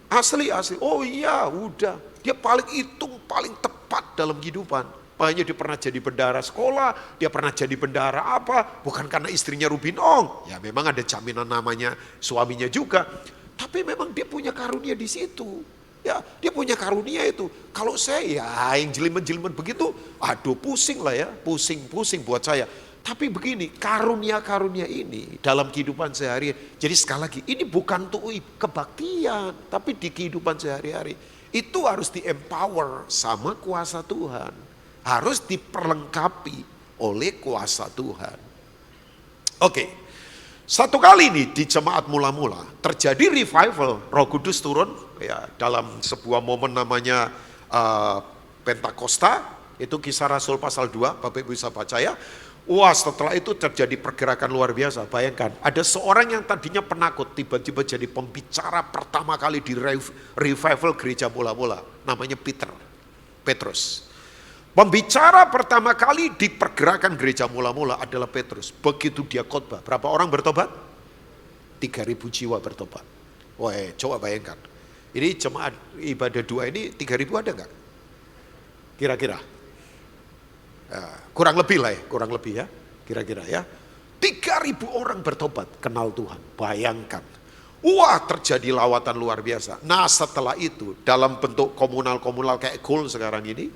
Asli, oh iya udah. Dia paling hitung, paling tepat dalam kehidupan. Makanya dia pernah jadi bendahara sekolah, dia pernah jadi bendahara apa, bukan karena istrinya Rubinong. Ya memang ada jaminan namanya suaminya juga. Tapi memang dia punya karunia di situ. Ya, dia punya karunia itu. Kalau saya ya yang jelimet-jelimet begitu, aduh pusing lah ya, pusing buat saya. Tapi begini, karunia-karunia ini dalam kehidupan sehari. Jadi sekali lagi, ini bukan untuk kebaktian, tapi di kehidupan sehari-hari. Itu harus di-empower sama kuasa Tuhan. Harus diperlengkapi oleh kuasa Tuhan. Oke, satu kali nih di jemaat mula-mula terjadi revival, Roh Kudus turun ya dalam sebuah momen namanya Pentakosta. Itu Kisah Rasul pasal 2, Bapak Ibu bisa baca ya. Wah, setelah itu terjadi pergerakan luar biasa. Bayangkan, ada seorang yang tadinya penakut, tiba-tiba jadi pembicara pertama kali di revival gereja mula-mula. Namanya Petrus. Pembicara pertama kali di pergerakan gereja mula-mula adalah Petrus. Begitu dia khotbah, berapa orang bertobat? 3.000 jiwa bertobat. Wah, coba bayangkan. Ini jemaat ibadah 2 ini 3.000 ada enggak? Kira-kira? Kurang lebih ya, kira-kira ya. 3.000 orang bertobat, kenal Tuhan, bayangkan. Wah, terjadi lawatan luar biasa. Nah setelah itu, dalam bentuk komunal-komunal kayak Goal sekarang ini,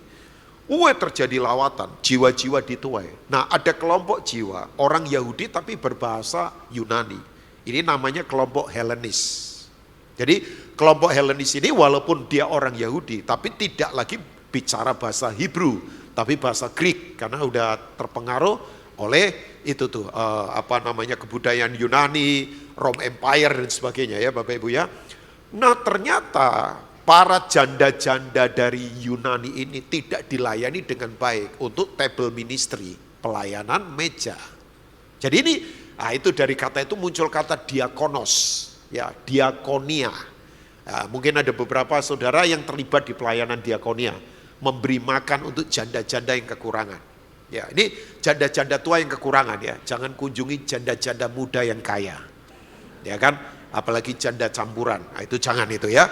terjadi lawatan, jiwa-jiwa dituai. Nah ada kelompok jiwa, orang Yahudi tapi berbahasa Yunani. Ini namanya kelompok Helenis. Jadi kelompok Helenis ini walaupun dia orang Yahudi, tapi tidak lagi bicara bahasa Hebrew, tapi bahasa Greek, karena udah terpengaruh oleh itu tuh kebudayaan Yunani, Rome Empire dan sebagainya ya Bapak Ibu ya. Nah ternyata para janda-janda dari Yunani ini tidak dilayani dengan baik untuk table ministry, pelayanan meja. Jadi ini, itu dari kata itu muncul kata diakonos, ya diakonia. Nah, mungkin ada beberapa saudara yang terlibat di pelayanan diakonia, memberi makan untuk janda-janda yang kekurangan. Ya, ini janda-janda tua yang kekurangan ya. Jangan kunjungi janda-janda muda yang kaya. Ya kan? Apalagi janda campuran. Nah, itu jangan itu ya.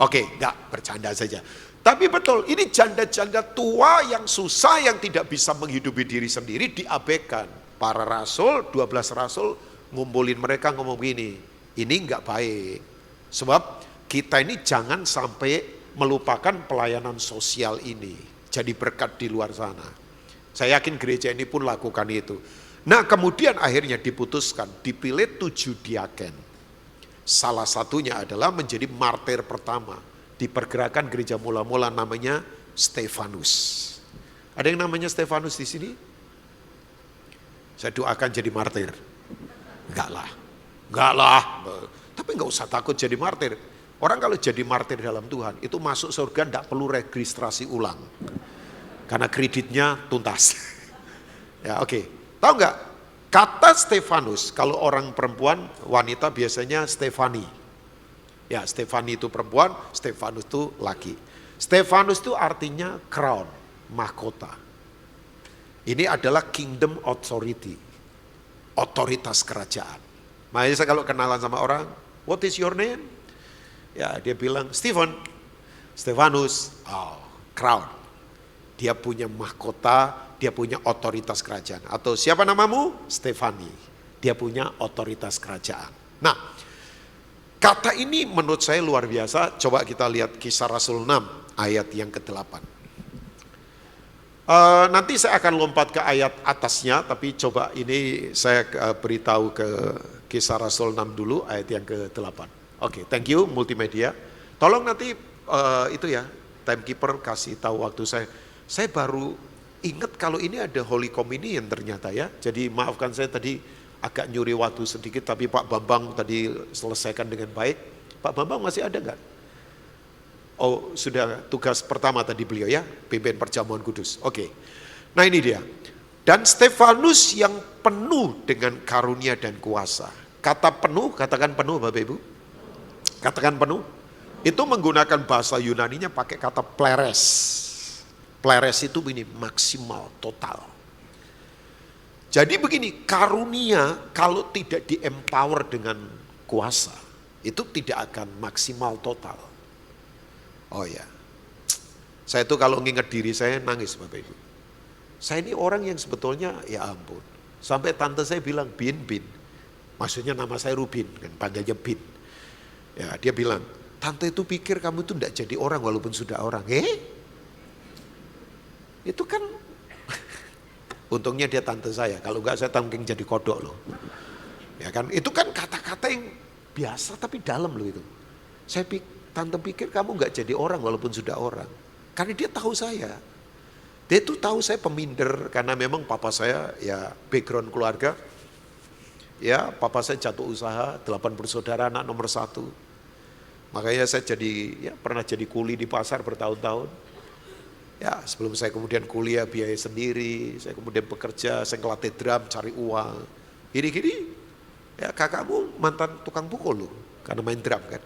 Oke, enggak, bercanda saja. Tapi betul, ini janda-janda tua yang susah, yang tidak bisa menghidupi diri sendiri diabaikan. Para rasul, 12 rasul ngumpulin mereka ngomong gini, ini enggak baik. Sebab kita ini jangan sampai melupakan pelayanan sosial ini. Jadi berkat di luar sana. Saya yakin gereja ini pun lakukan itu. Nah kemudian akhirnya diputuskan, dipilih 7 diaken. Salah satunya adalah menjadi martir pertama. Di pergerakan gereja mula-mula namanya Stefanus. Ada yang namanya Stefanus di sini? Saya doakan jadi martir. Enggak lah. Tapi enggak usah takut jadi martir. Orang kalau jadi martir dalam Tuhan, itu masuk surga enggak perlu registrasi ulang. Karena kreditnya tuntas. Ya oke. Tahu enggak? Kata Stefanus, kalau orang perempuan, wanita biasanya Stefani. Ya Stefani itu perempuan, Stefanus itu laki. Stefanus itu artinya crown, mahkota. Ini adalah kingdom authority. Otoritas kerajaan. Makanya saya kalau kenalan sama orang, what is your name? Ya dia bilang Stefanus, crown. Dia punya mahkota, dia punya otoritas kerajaan. Atau siapa namamu? Stefani. Dia punya otoritas kerajaan. Nah, kata ini menurut saya luar biasa. Coba kita lihat Kisah Rasul 6 ayat yang ke-8. Nanti saya akan lompat ke ayat atasnya, tapi coba ini saya beritahu ke Kisah Rasul 6 dulu ayat yang ke-8. Oke, thank you multimedia. Tolong nanti itu ya, timekeeper kasih tahu waktu saya. Saya baru ingat kalau ini ada Holy Communion ternyata ya. Jadi maafkan saya tadi agak nyuri waktu sedikit, tapi Pak Bambang tadi selesaikan dengan baik. Pak Bambang masih ada nggak? Oh sudah, tugas pertama tadi beliau ya, pimpin perjamuan kudus. Oke. Nah ini dia. Dan Stefanus yang penuh dengan karunia dan kuasa. Kata penuh, katakan penuh Bapak Ibu. Katakan penuh. Itu menggunakan bahasa Yunaninya pakai kata pleres. Pleres itu ini maksimal, total. Jadi begini, karunia kalau tidak di-empower dengan kuasa, itu tidak akan maksimal total. Oh ya, saya itu kalau nginget diri saya nangis Bapak Ibu. Saya ini orang yang sebetulnya ya ampun. Sampai tante saya bilang Bin. Maksudnya nama saya Rubin, kan panggilnya Bin. Ya dia bilang, tante itu pikir kamu itu tidak jadi orang walaupun sudah orang. Itu kan, untungnya dia tante saya. Kalau enggak saya mungkin jadi kodok loh. Ya kan, itu kan kata-kata yang biasa tapi dalam loh itu. Tante pikir kamu enggak jadi orang walaupun sudah orang. Karena dia tahu saya. Dia itu tahu saya peminder karena memang papa saya ya background keluarga. Ya papa saya jatuh usaha, 8 bersaudara, anak nomor 1. Makanya saya pernah jadi kuli di pasar bertahun-tahun. Ya sebelum saya kemudian kuliah biaya sendiri, saya kemudian bekerja, saya ngelatih drum, cari uang. Gini-gini, ya kakakmu mantan tukang pukul loh, karena main drum kan.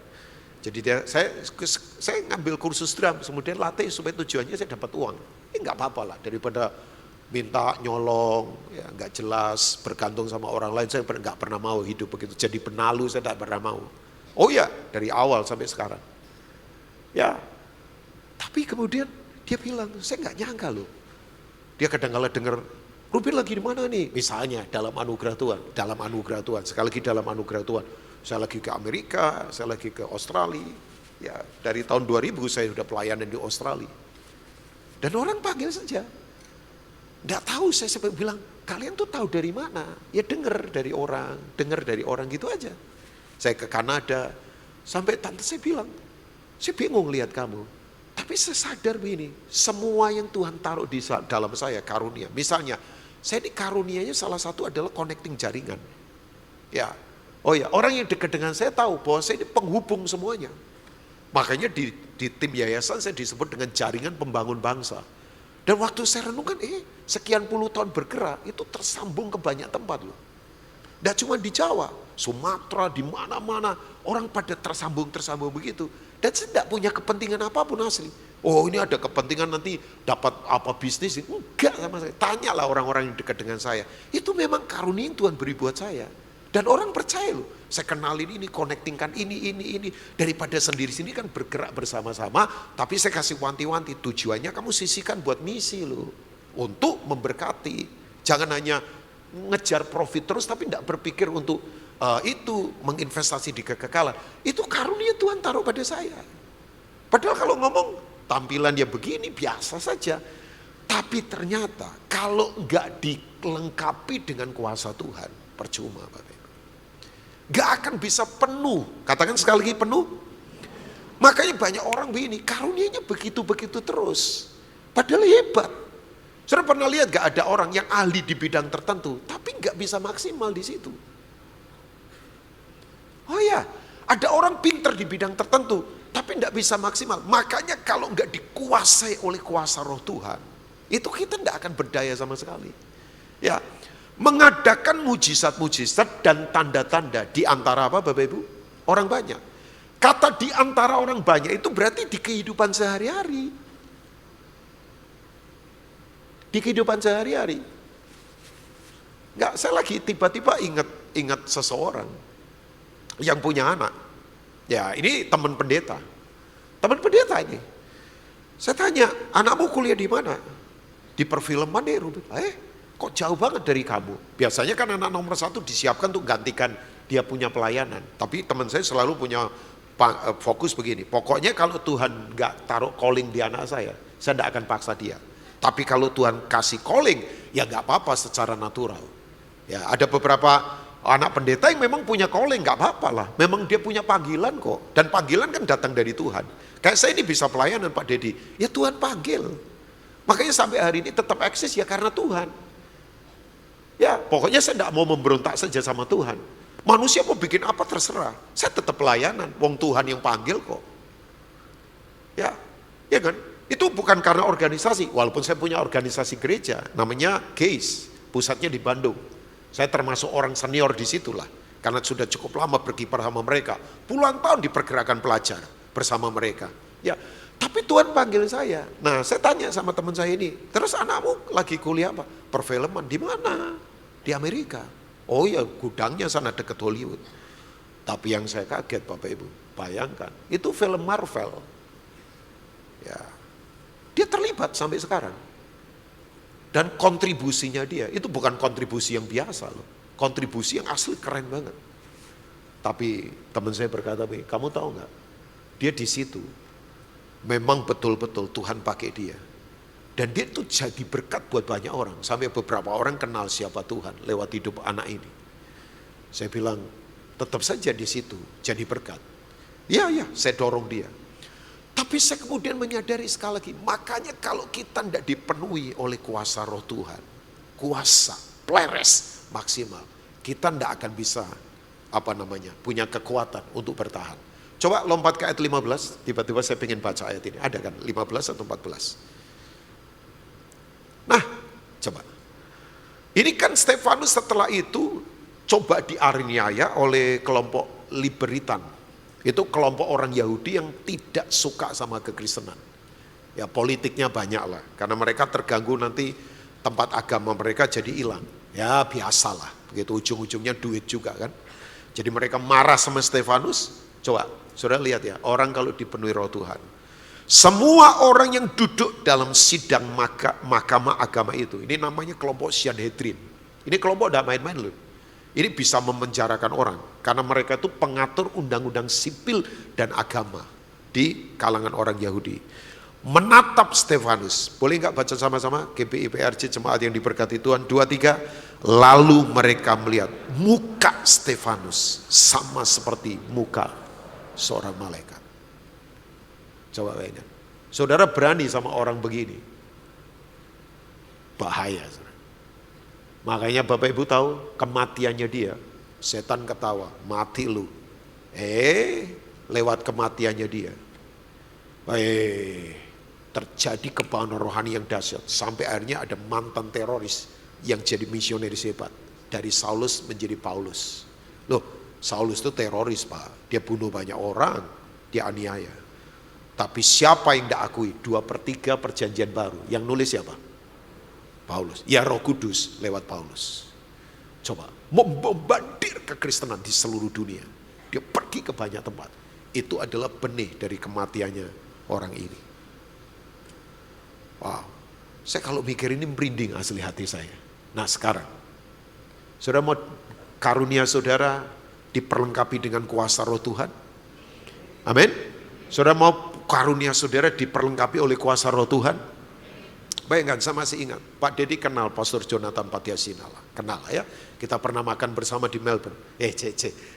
Jadi saya ngambil kursus drum, kemudian latih supaya tujuannya saya dapat uang. Enggak apa-apa lah, daripada minta nyolong, ya nggak jelas, bergantung sama orang lain. Saya nggak pernah mau hidup begitu, jadi penalu saya nggak pernah mau. Oh ya, dari awal sampai sekarang. Ya, tapi kemudian dia bilang, saya nggak nyangka loh. Dia kadang-kala dengar, Rubin lagi di mana nih? Misalnya dalam anugerah Tuhan, sekali lagi dalam anugerah Tuhan. Saya lagi ke Amerika, saya lagi ke Australia. Ya, dari tahun 2000 saya sudah pelayanan di Australia. Dan orang panggil saja. Nggak tahu, saya sampai bilang, kalian tuh tahu dari mana? Ya dengar dari orang gitu aja. Saya ke Kanada, Sampai tante saya bilang, saya bingung lihat kamu. Tapi saya sadar begini, semua yang Tuhan taruh di dalam saya karunia. Misalnya, saya ini karunianya salah satu adalah connecting jaringan. Ya, oh ya, orang yang dekat dengan saya tahu bahwa saya ini penghubung semuanya. Makanya di tim yayasan saya disebut dengan jaringan pembangun bangsa. Dan waktu saya renungkan, sekian puluh tahun bergerak, itu tersambung ke banyak tempat loh. Tidak cuma di Jawa, Sumatera, di mana-mana, orang pada tersambung begitu. Dan saya tidak punya kepentingan apapun asli. Oh ini ada kepentingan nanti dapat apa bisnis, enggak sama saya. Tanyalah orang-orang yang dekat dengan saya. Itu memang karunia yang Tuhan beri buat saya. Dan orang percaya loh, saya kenalin ini, connectingkan ini. Daripada sendiri-sendiri kan bergerak bersama-sama, tapi saya kasih wanti-wanti, tujuannya kamu sisihkan buat misi loh. Untuk memberkati, jangan hanya ngejar profit terus tapi tidak berpikir untuk itu menginvestasi di kekekalan. Itu karunia Tuhan taruh pada saya. Padahal kalau ngomong tampilan ya begini biasa saja. Tapi ternyata kalau nggak dilengkapi dengan kuasa Tuhan, percuma Bapak Ibu. Nggak akan bisa penuh. Katakan sekali lagi penuh. Makanya banyak orang begini, karunianya begitu-begitu terus. Padahal hebat. Saudara pernah lihat gak ada orang yang ahli di bidang tertentu, tapi gak bisa maksimal di situ. Oh ya, ada orang pinter di bidang tertentu, tapi gak bisa maksimal. Makanya kalau gak dikuasai oleh kuasa roh Tuhan, itu kita gak akan berdaya sama sekali. Ya, mengadakan mujizat-mujizat dan tanda-tanda di antara apa Bapak Ibu? Orang banyak. Kata di antara orang banyak itu berarti di kehidupan sehari-hari. Di kehidupan sehari-hari. Enggak, saya lagi tiba-tiba ingat seseorang yang punya anak. Ya, ini teman pendeta. Teman pendeta ini. Saya tanya, anakmu kuliah di mana? Di perfilman deh, Ruben. Kok jauh banget dari kamu? Biasanya kan anak nomor 1 disiapkan untuk gantikan dia punya pelayanan. Tapi teman saya selalu punya fokus begini. Pokoknya kalau Tuhan enggak taruh calling di anak saya tidak akan paksa dia. Tapi kalau Tuhan kasih calling, ya nggak apa-apa secara natural. Ya ada beberapa anak pendeta yang memang punya calling, nggak apa-apa lah. Memang dia punya panggilan kok. Dan panggilan kan datang dari Tuhan. Kayak saya ini bisa pelayanan Pak Dedi, ya Tuhan panggil. Makanya sampai hari ini tetap eksis ya karena Tuhan. Ya pokoknya saya nggak mau memberontak saja sama Tuhan. Manusia mau bikin apa terserah. Saya tetap pelayanan, wong Tuhan yang panggil kok. Ya kan? Itu bukan karena organisasi, walaupun saya punya organisasi gereja, namanya GACE, pusatnya di Bandung. Saya termasuk orang senior di situlah, karena sudah cukup lama berkiprah sama mereka. Puluhan tahun di pergerakan pelajar bersama mereka. Ya, tapi Tuhan panggil saya. Nah, saya tanya sama teman saya ini, terus anakmu lagi kuliah apa? Perfilman, di mana? Di Amerika. Oh ya, gudangnya sana dekat Hollywood. Tapi yang saya kaget Bapak Ibu, bayangkan, itu film Marvel. Ya. Dia terlibat sampai sekarang. Dan kontribusinya dia, itu bukan kontribusi yang biasa loh. Kontribusi yang asli keren banget. Tapi teman saya berkata, kamu tahu nggak? Dia di situ. Memang betul-betul Tuhan pakai dia. Dan dia tuh jadi berkat buat banyak orang. Sampai beberapa orang kenal siapa Tuhan lewat hidup anak ini. Saya bilang, tetap saja di situ jadi berkat. Ya, saya dorong dia. Tapi saya kemudian menyadari sekali lagi, makanya kalau kita tidak dipenuhi oleh kuasa roh Tuhan, kuasa, pleres, maksimal, kita tidak akan bisa, punya kekuatan untuk bertahan. Coba lompat ke ayat 15, tiba-tiba saya ingin baca ayat ini, ada kan 15 atau 14. Nah, coba. Ini kan Stefanus setelah itu coba dianiaya oleh kelompok Liberitan. Itu kelompok orang Yahudi yang tidak suka sama kekristenan. Ya politiknya banyak lah. Karena mereka terganggu nanti tempat agama mereka jadi hilang. Ya biasalah. Begitu ujung-ujungnya duit juga kan. Jadi mereka marah sama Stefanus. Coba saudara lihat ya. Orang kalau dipenuhi roh Tuhan. Semua orang yang duduk dalam sidang mahkamah agama itu. Ini namanya kelompok Sanhedrin. Ini kelompok tidak main-main loh. Ini bisa memenjarakan orang. Karena mereka itu pengatur undang-undang sipil dan agama di kalangan orang Yahudi. Menatap Stefanus. Boleh nggak baca sama-sama? GPI PRJ jemaat yang diberkati Tuhan. 2, 3. Lalu mereka melihat muka Stefanus sama seperti muka seorang malaikat. Coba bayangkan. Saudara berani sama orang begini. Bahaya. Saudara. Makanya Bapak Ibu tahu kematiannya dia. Setan ketawa, mati lu. Lewat kematiannya dia. Terjadi kebangunan rohani yang dahsyat. Sampai akhirnya ada mantan teroris yang jadi misionaris hebat. Dari Saulus menjadi Paulus. Loh, Saulus itu teroris Pak. Dia bunuh banyak orang, dia aniaya. Tapi siapa yang tidak akui 2/3 perjanjian baru? Yang nulis siapa? Paulus. Ya Roh Kudus lewat Paulus. Coba, membombardir kekristenan di seluruh dunia. Dia pergi ke banyak tempat. Itu adalah benih dari kematiannya orang ini. Wow, saya kalau mikir ini merinding asli hati saya. Nah sekarang, saudara mau karunia saudara diperlengkapi dengan kuasa Roh Tuhan? Amin. Saudara mau karunia saudara diperlengkapi oleh kuasa Roh Tuhan? Bayangkan, saya masih ingat Pak Dedi kenal Pastor Jonathan Patiasinala. Kenal ya, kita pernah makan bersama di Melbourne.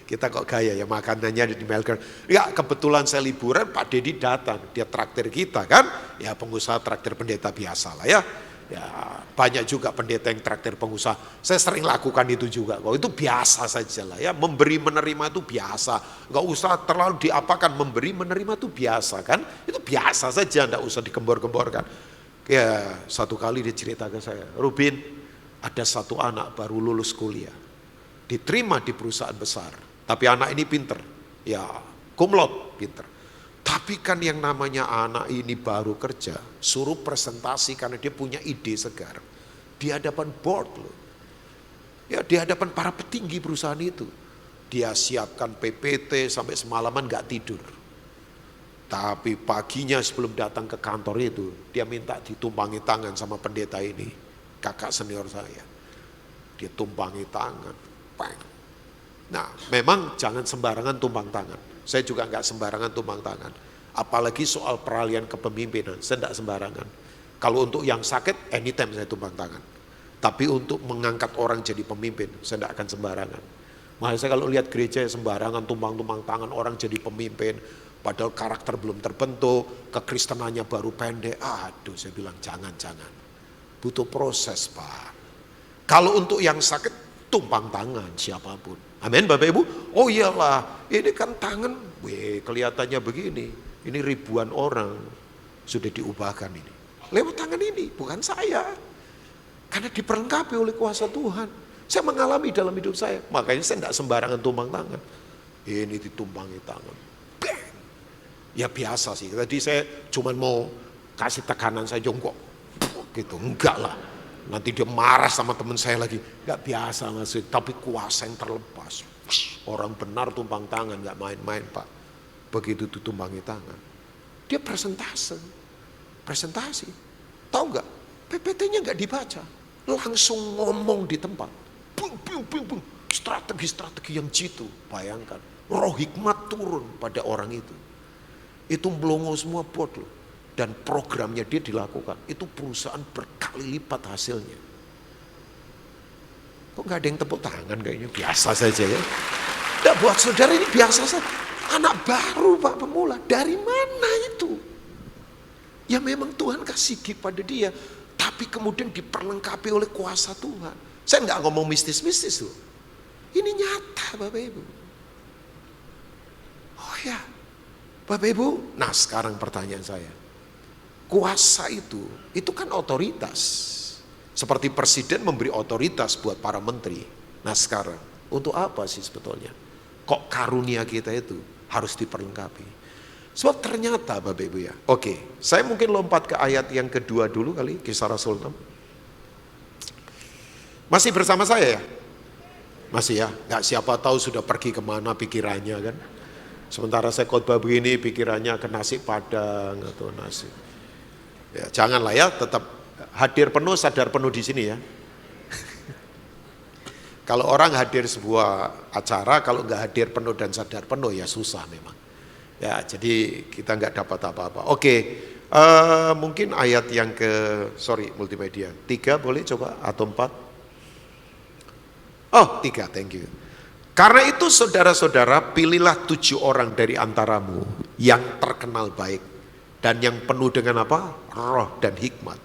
Kita kok gaya ya makanannya di Melbourne. Ya kebetulan saya liburan, Pak Dedi datang, dia traktir kita kan. Ya pengusaha traktir pendeta biasa lah ya. Ya banyak juga pendeta yang traktir pengusaha. Saya sering lakukan itu juga kok. Itu biasa saja lah ya. Memberi menerima itu biasa. Gak usah terlalu diapakan. Memberi menerima itu biasa kan. Itu biasa saja, gak usah dikembor-gemborkan. Ya satu kali dia cerita ke saya, Rubin ada satu anak baru lulus kuliah. Diterima di perusahaan besar. Tapi anak ini pinter. Ya cum laude pinter. Tapi kan yang namanya anak ini baru kerja, suruh presentasi karena dia punya ide segar. Di hadapan board loh. Ya di hadapan para petinggi perusahaan itu. Dia siapkan PPT sampai semalaman gak tidur. Tapi paginya sebelum datang ke kantor itu, dia minta ditumpangi tangan sama pendeta ini. Kakak senior saya. Dia tumpangi tangan. Bang. Nah memang jangan sembarangan tumpang tangan. Saya juga nggak sembarangan tumpang tangan. Apalagi soal peralihan kepemimpinan, saya nggak sembarangan. Kalau untuk yang sakit, anytime saya tumpang tangan. Tapi untuk mengangkat orang jadi pemimpin, saya nggak akan sembarangan. Makanya saya kalau lihat gereja sembarangan tumpang-tumpang tangan orang jadi pemimpin, padahal karakter belum terbentuk, kekristenannya baru pendek. Aduh, saya bilang jangan-jangan. Butuh proses Pak. Kalau untuk yang sakit, tumpang tangan siapapun. Amin Bapak Ibu. Oh iyalah, ini kan tangan, kelihatannya begini. Ini ribuan orang sudah diubahkan ini. Lewat tangan ini, bukan saya. Karena diperlengkapi oleh kuasa Tuhan. Saya mengalami dalam hidup saya. Makanya saya tidak sembarangan tumpang tangan. Ini ditumpangi tangan. Bang. Ya biasa sih. Tadi saya cuma mau kasih tekanan saya jongkok. Gitu, enggak lah. Nanti dia marah sama teman saya lagi. Enggak biasa maksud, tapi kuasa yang terlepas. Orang benar tumpang tangan, enggak main-main Pak. Begitu ditumpangi tangan. Dia presentasi. Tahu enggak? PPT-nya enggak dibaca. Langsung ngomong di tempat. Bung. Strategi-strategi yang jitu. Bayangkan. Roh hikmat turun pada orang itu. Itu melongo semua board loh. Dan programnya dia dilakukan. Itu perusahaan berkali lipat hasilnya. Kok gak ada yang tepuk tangan kayaknya? Biasa saja ya. Nah, buat saudara ini biasa saja. Anak baru Pak pemula. Dari mana itu? Ya memang Tuhan kasih gift pada dia. Tapi kemudian diperlengkapi oleh kuasa Tuhan. Saya gak ngomong mistis-mistis tuh. Ini nyata Bapak Ibu. Oh ya. Bapak Ibu, nah sekarang pertanyaan saya. Kuasa itu kan otoritas. Seperti presiden memberi otoritas buat para menteri. Nah sekarang, untuk apa sih sebetulnya? Kok karunia kita itu harus diperlengkapi? Sebab ternyata Bapak Ibu ya. Oke, saya mungkin lompat ke ayat yang kedua dulu kali, Kisah Rasul 6. Masih bersama saya ya? Masih ya? Nggak siapa tahu sudah pergi kemana pikirannya kan? Sementara saya khotbah begini pikirannya ke nasi padang atau nasi. Ya, janganlah ya, tetap hadir penuh, sadar penuh di sini ya. Kalau orang hadir sebuah acara, kalau nggak hadir penuh dan sadar penuh ya susah memang. Ya, jadi kita nggak dapat apa-apa. Oke, mungkin ayat yang multimedia 3 boleh coba atau 4? Oh 3, thank you. Karena itu saudara-saudara, pilihlah 7 orang dari antaramu yang terkenal baik dan yang penuh dengan apa? Roh dan hikmat.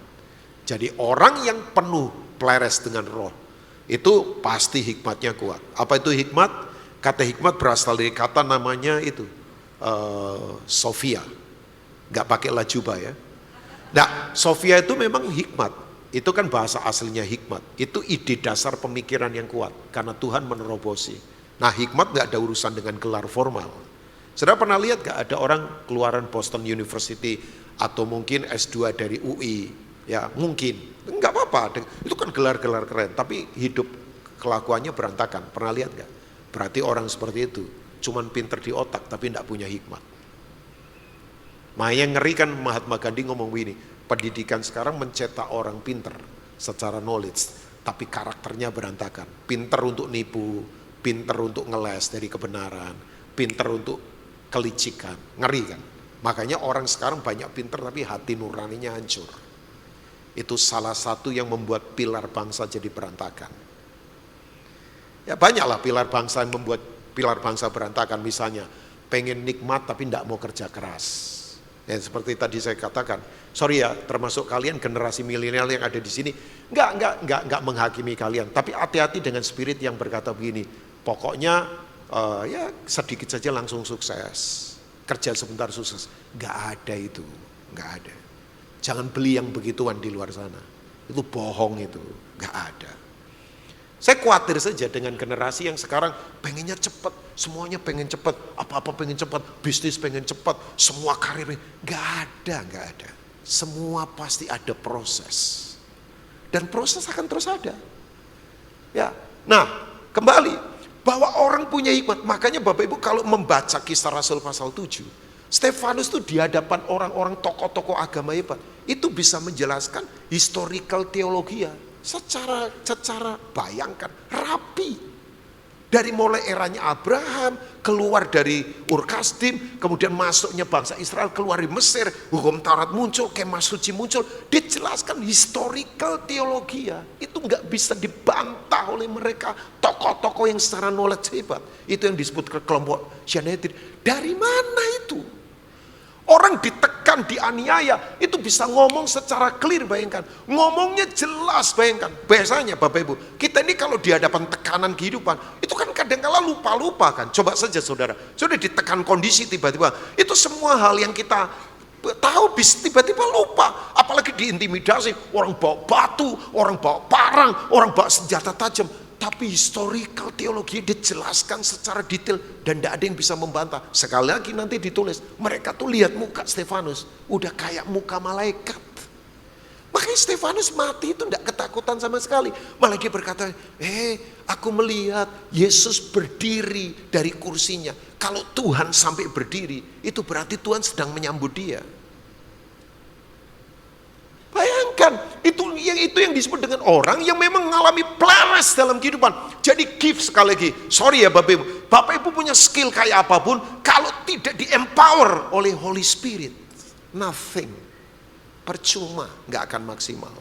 Jadi orang yang penuh pleres dengan roh, itu pasti hikmatnya kuat. Apa itu hikmat? Kata hikmat berasal dari kata namanya itu Sofia. Gak pakailah jubah ya. Nah, Sofia itu memang hikmat. Itu kan bahasa aslinya hikmat. Itu ide dasar pemikiran yang kuat. Karena Tuhan menerobosi. Nah, hikmat gak ada urusan dengan gelar formal. Saudara pernah lihat gak ada orang keluaran Boston University atau mungkin S2 dari UI? Ya mungkin. Enggak apa-apa. Itu kan gelar-gelar keren. Tapi hidup kelakuannya berantakan. Pernah lihat gak? Berarti orang seperti itu cuman pinter di otak tapi gak punya hikmat. Makanya ngeri kan Mahatma Gandhi ngomong begini, pendidikan sekarang mencetak orang pinter secara knowledge, tapi karakternya berantakan. Pinter untuk nipu, pinter untuk ngeles dari kebenaran, pinter untuk kelicikan. Ngeri kan? Makanya orang sekarang banyak pinter tapi hati nuraninya hancur. Itu salah satu yang membuat pilar bangsa jadi berantakan. Ya banyaklah pilar bangsa yang membuat pilar bangsa berantakan. Misalnya pengen nikmat tapi tidak mau kerja keras. Ya, seperti tadi saya katakan, sorry ya, termasuk kalian generasi milenial yang ada di sini, enggak menghakimi kalian, tapi hati-hati dengan spirit yang berkata begini, pokoknya ya sedikit saja langsung sukses, kerja sebentar sukses, enggak ada itu, enggak ada. Jangan beli yang begituan di luar sana, itu bohong itu, enggak ada. Saya khawatir saja dengan generasi yang sekarang pengennya cepat, semuanya pengen cepat, apa-apa pengen cepat, bisnis pengen cepat, semua karir, gak ada. Semua pasti ada proses. Dan proses akan terus ada. Ya, nah kembali, bahwa orang punya hikmat, makanya Bapak Ibu kalau membaca Kisah Rasul pasal 7, Stefanus itu di hadapan orang-orang tokoh-tokoh agama hebat, itu bisa menjelaskan historical teologi ya. Secara bayangkan rapi dari mulai eranya Abraham, keluar dari Ur Kasdim, kemudian masuknya bangsa Israel keluar dari Mesir, hukum Taurat muncul, kemah suci muncul, dijelaskan historical teologi ya. Itu nggak bisa dibantah oleh mereka tokoh-tokoh yang secara knowledge hebat. Itu yang disebut ke kelompok Sanhedrin. Dari mana itu? Orang ditekan, dianiaya, itu bisa ngomong secara clear, bayangkan. Ngomongnya jelas, bayangkan. Biasanya Bapak Ibu, kita ini kalau di hadapan tekanan kehidupan, itu kan kadang-kala lupa-lupa kan. Coba saja saudara, sudah ditekan kondisi tiba-tiba, itu semua hal yang kita tahu bisa tiba-tiba lupa. Apalagi diintimidasi, orang bawa batu, orang bawa parang, orang bawa senjata tajam. Tapi historical teologi dijelaskan secara detail dan tidak ada yang bisa membantah. Sekali lagi nanti ditulis, mereka tuh lihat muka Stefanus, udah kayak muka malaikat. Makanya Stefanus mati itu tidak ketakutan sama sekali. Malah dia berkata, aku melihat Yesus berdiri dari kursinya. Kalau Tuhan sampai berdiri, itu berarti Tuhan sedang menyambut dia. Bayangkan, itu yang disebut dengan orang yang memang mengalami pleres dalam kehidupan. Jadi gift sekali lagi, sorry ya Bapak Ibu, Bapak Ibu punya skill kayak apapun, kalau tidak di empower oleh Holy Spirit, nothing, percuma, nggak akan maksimal.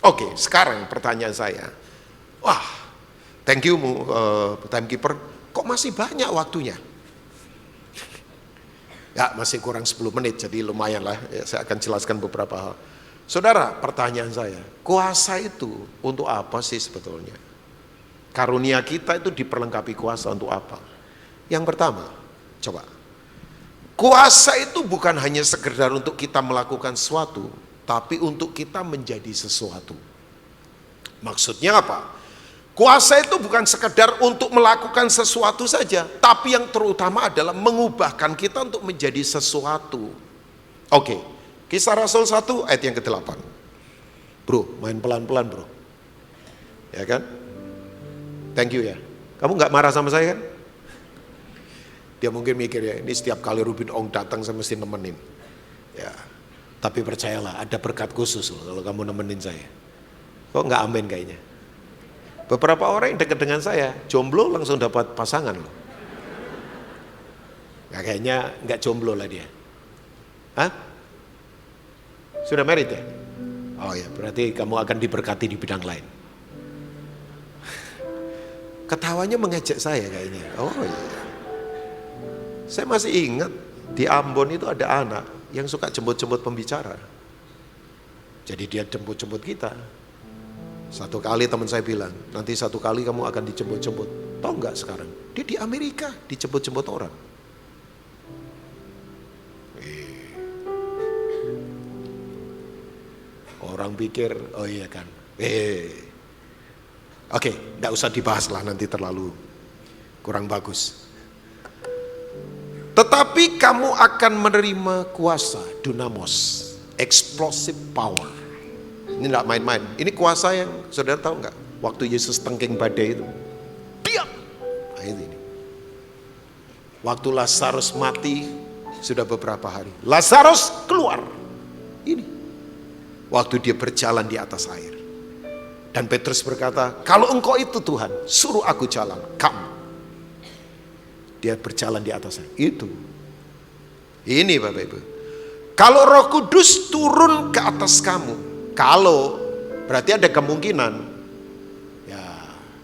Oke, sekarang pertanyaan saya, thank you timekeeper, kok masih banyak waktunya? Ya masih kurang 10 menit, jadi lumayan lah, ya, saya akan jelaskan beberapa hal. Saudara, pertanyaan saya, kuasa itu untuk apa sih sebetulnya? Karunia kita itu diperlengkapi kuasa untuk apa? Yang pertama, coba. Kuasa itu bukan hanya sekedar untuk kita melakukan sesuatu, tapi untuk kita menjadi sesuatu. Maksudnya apa? Kuasa itu bukan sekedar untuk melakukan sesuatu saja, tapi yang terutama adalah mengubahkan kita untuk menjadi sesuatu. Oke. Kisah Rasul 1 ayat yang ke-8. Bro, main pelan-pelan bro. Ya kan? Thank you ya. Kamu gak marah sama saya kan? Dia mungkin mikir ya, ini setiap kali Rubin Ong datang saya mesti nemenin. Ya. Tapi percayalah, ada berkat khusus loh kalau kamu nemenin saya. Kok gak amin kayaknya? Beberapa orang yang dekat dengan saya, jomblo langsung dapat pasangan loh. Nah, kayaknya gak jomblo lah dia. Hah? Sudah married ya? Oh ya, berarti kamu akan diberkati di bidang lain. Ketawanya mengejek saya kayaknya. Oh iya. Saya masih ingat di Ambon itu ada anak yang suka jemput-jemput pembicara. Jadi dia jemput-jemput kita. Satu kali teman saya bilang, nanti satu kali kamu akan dijemput-jemput. Tahu nggak sekarang? Dia di Amerika dijemput-jemput orang. Orang pikir, oh iya kan. Oke, nggak usah dibahas lah, nanti terlalu kurang bagus. Tetapi kamu akan menerima kuasa, dunamos, explosive power. Ini enggak main-main. Ini kuasa yang saudara tahu enggak? Waktu Yesus tengking badai itu. Diam. Nah, ini. Waktu Lazarus mati sudah beberapa hari. Lazarus keluar. Ini. Waktu dia berjalan di atas air. Dan Petrus berkata, kalau engkau itu Tuhan, suruh aku jalan. Come. Dia berjalan di atas air. Itu. Ini Bapak Ibu. Kalau Roh Kudus turun ke atas kamu, kalau berarti ada kemungkinan ya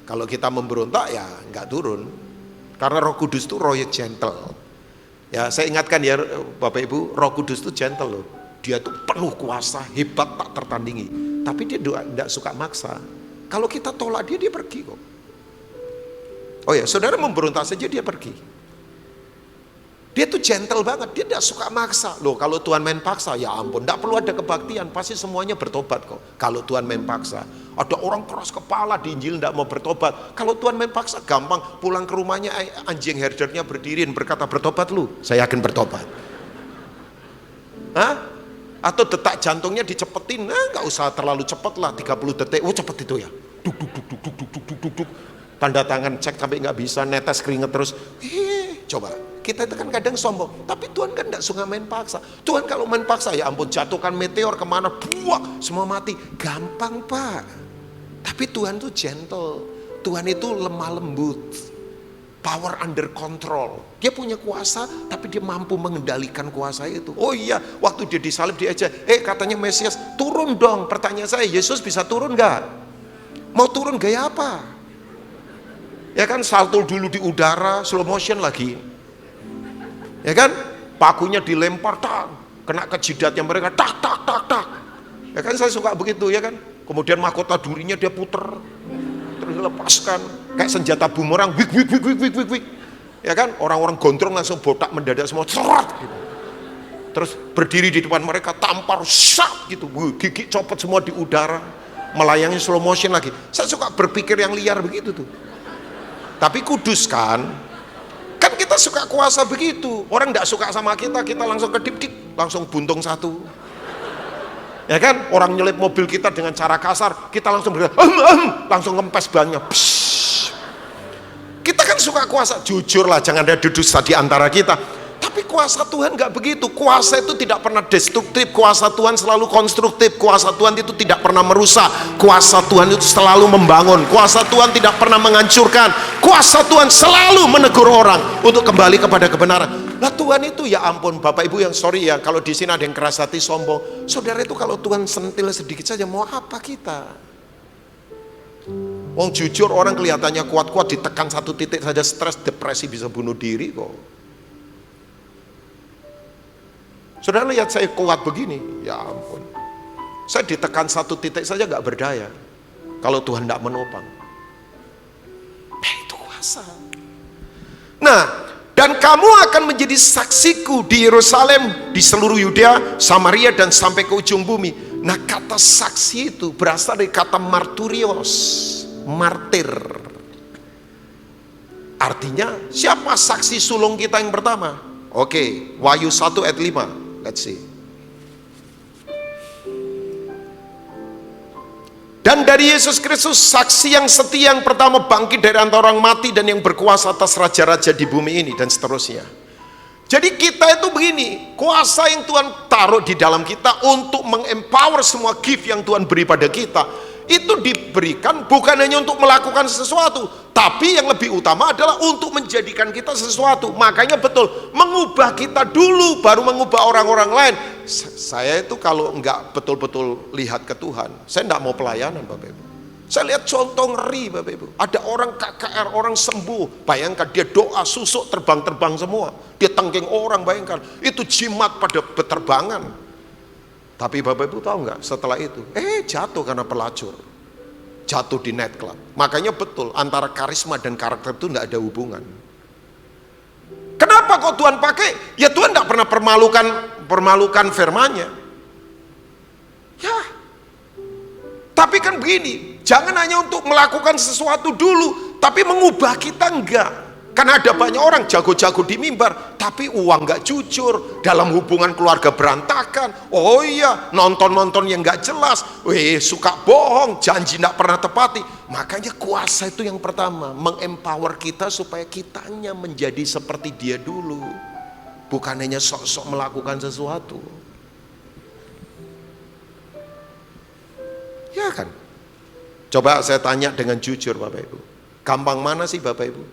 kalau kita memberontak ya nggak turun karena Roh Kudus itu roh yang gentle. Ya saya ingatkan ya Bapak Ibu, Roh Kudus itu gentle loh. Dia tuh penuh kuasa, hebat tak tertandingi. Tapi dia tidak suka maksa. Kalau kita tolak dia pergi kok. Oh ya, saudara memberontak saja dia pergi. Dia tuh gentle banget, dia tidak suka maksa. Loh kalau Tuhan main paksa, ya ampun, tidak perlu ada kebaktian, pasti semuanya bertobat kok. Kalau Tuhan main paksa, ada orang keras kepala di Injil tidak mau bertobat. Kalau Tuhan main paksa, gampang, pulang ke rumahnya anjing herdernya berdiri dan berkata, bertobat lu, saya yakin bertobat. Hah? Atau detak jantungnya dicepetin, nggak usah terlalu cepet lah, 30 detik, oh cepet itu ya. Duk, duk, duk, duk, duk, duk, duk, duk, duk. Tanda tangan cek sampai nggak bisa, netes keringet terus. Coba. Kita itu kan kadang sombong, tapi Tuhan kan tidak suka main paksa. Tuhan kalau main paksa, ya ampun, jatuhkan meteor kemana, buak, semua mati. Gampang Pak. Tapi Tuhan itu gentle, Tuhan itu lemah lembut, power under control. Dia punya kuasa, tapi dia mampu mengendalikan kuasa itu. Oh iya, waktu dia disalib dia aja, katanya Mesias, turun dong. Pertanyaan saya, Yesus bisa turun nggak? Mau turun gaya apa? Ya kan, salto dulu di udara, slow motion lagi. Ya kan, pakunya dilempar, tak, kena ke jidatnya mereka, tak, tak, tak, tak. Ya kan, saya suka begitu ya kan. Kemudian mahkota durinya dia puter, terus lepaskan, kayak senjata bumerang, wik, wik, wik, wik, wik, wik, wik. Ya kan, orang-orang gondrong langsung botak mendadak semua, cerat gitu. Terus berdiri di depan mereka, tampar, sak gitu, gigi copot semua di udara, melayangin slow motion lagi. Saya suka berpikir yang liar begitu tuh. Tapi kudus kan kita suka kuasa begitu. Orang tidak suka sama kita langsung kedip-dip, langsung buntung satu. Ya kan, orang nyelip mobil kita dengan cara kasar, kita langsung langsung ngempes bannya. Kita kan suka kuasa, jujur lah, jangan ada dusta di antara kita. Tapi kuasa Tuhan nggak begitu. Kuasa itu tidak pernah destruktif. Kuasa Tuhan selalu konstruktif. Kuasa Tuhan itu tidak pernah merusak. Kuasa Tuhan itu selalu membangun. Kuasa Tuhan tidak pernah menghancurkan. Kuasa Tuhan selalu menegur orang untuk kembali kepada kebenaran. Nah Tuhan itu ya ampun, Bapak Ibu yang sorry ya, kalau di sini ada yang keras hati sombong. Saudara itu kalau Tuhan sentil sedikit saja, mau apa kita? Wong jujur orang kelihatannya kuat-kuat, ditekan satu titik saja stres, depresi, bisa bunuh diri kok. Saudara lihat saya kuat begini, ya ampun. Saya ditekan satu titik saja gak berdaya. Kalau Tuhan tidak menopang. Itu kuasa. Nah, dan kamu akan menjadi saksiku di Yerusalem, di seluruh Yudea, Samaria, dan sampai ke ujung bumi. Nah, kata saksi itu berasal dari kata marturios, martir. Artinya, siapa saksi sulung kita yang pertama? Oke, Wahyu 1 ayat 5. Let's see. Dan dari Yesus Kristus, saksi yang setia yang pertama bangkit dari antara orang mati dan yang berkuasa atas raja-raja di bumi ini, dan seterusnya. Jadi kita itu begini, kuasa yang Tuhan taruh di dalam kita untuk mengempower semua gift yang Tuhan beri pada kita, itu diberikan bukan hanya untuk melakukan sesuatu, tapi yang lebih utama adalah untuk menjadikan kita sesuatu. Makanya betul, mengubah kita dulu baru mengubah orang-orang lain. Saya itu kalau enggak betul-betul lihat ke Tuhan, saya enggak mau pelayanan Bapak Ibu. Saya lihat contoh ngeri Bapak Ibu. Ada orang KKR, orang sembuh. Bayangkan dia doa, susuk terbang-terbang semua. Dia tengking orang, bayangkan. Itu jimat pada beterbangan. Tapi Bapak Ibu tahu nggak setelah itu? Jatuh karena pelacur. Jatuh di nightclub. Makanya betul, antara karisma dan karakter itu nggak ada hubungan. Kenapa kok Tuhan pakai? Ya Tuhan nggak pernah permalukan firman-Nya. Ya. Tapi kan begini, jangan hanya untuk melakukan sesuatu dulu, tapi mengubah kita enggak. Karena ada banyak orang jago-jago di mimbar, tapi uang enggak jujur, dalam hubungan keluarga berantakan. Oh iya, nonton-nonton yang enggak jelas, suka bohong, janji enggak pernah tepati. Makanya kuasa itu yang pertama, mengempower kita supaya kitanya menjadi seperti dia dulu. Bukan hanya sok-sok melakukan sesuatu. Ya kan? Coba saya tanya dengan jujur Bapak Ibu. Gampang mana sih Bapak Ibu?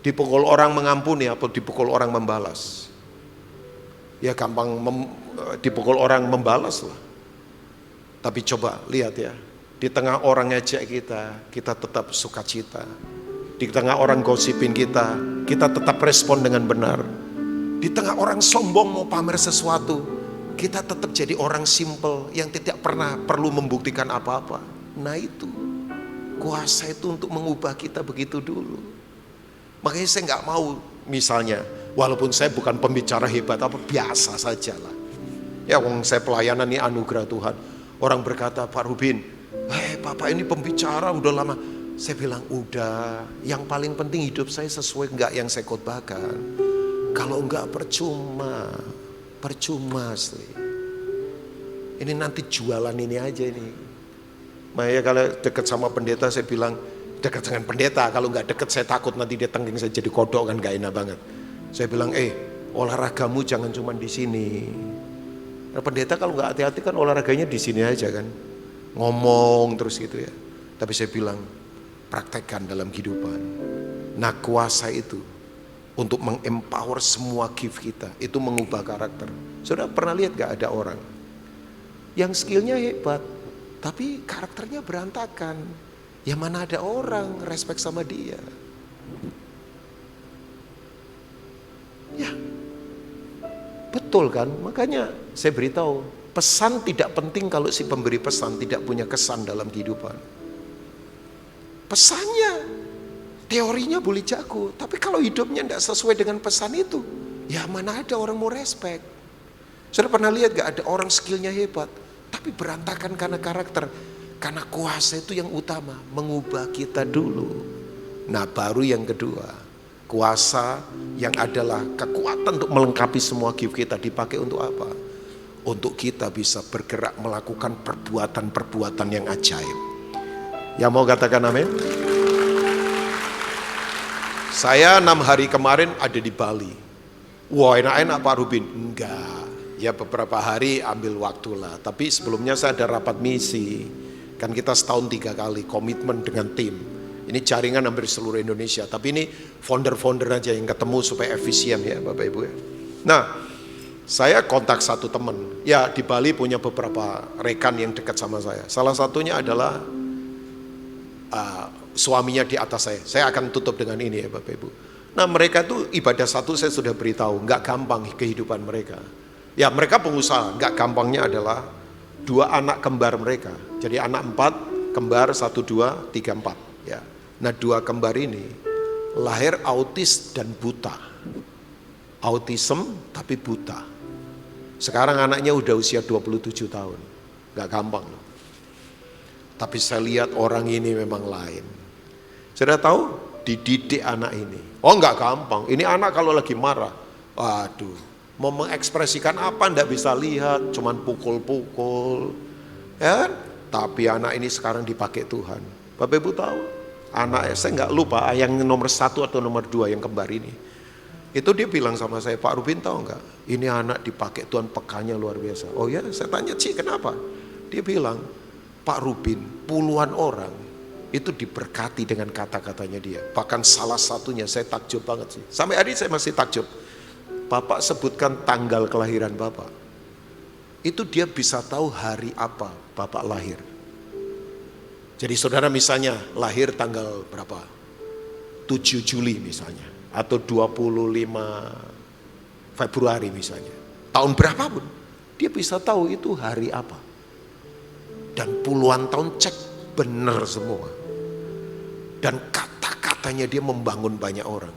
Dipukul orang mengampuni atau dipukul orang membalas? Ya gampang dipukul orang membalas lah. Tapi coba lihat ya. Di tengah orang ngejek kita tetap sukacita. Di tengah orang gosipin kita tetap respon dengan benar. Di tengah orang sombong mau pamer sesuatu, kita tetap jadi orang simple yang tidak pernah perlu membuktikan apa-apa. Nah itu, kuasa itu untuk mengubah kita begitu dulu. Makanya saya nggak mau misalnya, walaupun saya bukan pembicara hebat apa, biasa saja lah. Ya wong saya pelayanan ini anugerah Tuhan. Orang berkata, Pak Rubin, Bapak ini pembicara udah lama. Saya bilang, udah, yang paling penting hidup saya sesuai nggak yang saya khotbahkan. Kalau nggak percuma asli. Ini nanti jualan ini aja ini. Makanya kalau dekat sama pendeta saya bilang dekat dengan pendeta. Kalau nggak dekat saya takut nanti dia tengging saya jadi kodok kan, nggak enak banget. Saya bilang olahragamu jangan cuma di sini. Nah, pendeta kalau nggak hati-hati kan olahraganya di sini aja kan, ngomong terus gitu ya. Tapi saya bilang praktekkan dalam kehidupan. Nah kuasa itu untuk mengempower semua gift kita, itu mengubah karakter. Saudara pernah lihat gak ada orang yang skillnya hebat, tapi karakternya berantakan. Ya mana ada orang respect sama dia. Ya, betul kan? Makanya saya beritahu, pesan tidak penting kalau si pemberi pesan tidak punya kesan dalam kehidupan. Pesannya, teorinya boleh jago, tapi kalau hidupnya tidak sesuai dengan pesan itu, ya mana ada orang mau respect. Sudah pernah lihat gak ada orang skillnya hebat, tapi berantakan karena karakter. Karena kuasa itu yang utama, mengubah kita dulu. Nah baru yang kedua, kuasa yang adalah kekuatan untuk melengkapi semua gift kita dipakai untuk apa? Untuk kita bisa bergerak melakukan perbuatan-perbuatan yang ajaib. Yang mau katakan amin? Saya 6 hari kemarin ada di Bali. Wah enak-enak Pak Rubin. Enggak, ya beberapa hari ambil waktu lah. Tapi sebelumnya saya ada rapat misi. Kan kita setahun 3 kali komitmen dengan tim. Ini jaringan hampir seluruh Indonesia. Tapi ini founder-founder aja yang ketemu supaya efisien ya Bapak Ibu ya. Nah saya kontak satu teman. Ya di Bali punya beberapa rekan yang dekat sama saya. Salah satunya adalah suaminya di atas saya. Saya akan tutup dengan ini ya Bapak Ibu. Nah mereka tuh ibadah satu saya sudah beritahu, nggak gampang kehidupan mereka. Ya mereka pengusaha, nggak gampangnya adalah 2 anak kembar mereka. Jadi anak 4, kembar 1, 2, 3, 4. Ya. Nah 2 kembar ini lahir autis dan buta. Autism tapi buta. Sekarang anaknya udah usia 27 tahun. Nggak gampang loh. Tapi saya lihat orang ini memang lain. Sudah tahu dididik anak ini. Oh enggak gampang. Ini anak kalau lagi marah, waduh, mau mengekspresikan apa enggak bisa lihat, cuman pukul-pukul. Ya kan? Tapi anak ini sekarang dipakai Tuhan. Bapak Ibu tahu? Anak saya enggak lupa yang nomor 1 atau nomor 2 yang kembar ini. Itu dia bilang sama saya, Pak Rubin tahu enggak? Ini anak dipakai Tuhan, pekanya luar biasa. Oh ya, saya tanya, Ci kenapa? Dia bilang, Pak Rubin, puluhan orang itu diberkati dengan kata-katanya dia. Bahkan salah satunya saya takjub banget sih. Sampai hari ini saya masih takjub. Bapak sebutkan tanggal kelahiran Bapak. Itu dia bisa tahu hari apa Bapak lahir. Jadi saudara misalnya lahir tanggal berapa? 7 Juli misalnya. Atau 25 Februari misalnya. Tahun berapapun. Dia bisa tahu itu hari apa. Dan puluhan tahun cek benar semua. Dan kata-katanya dia membangun banyak orang.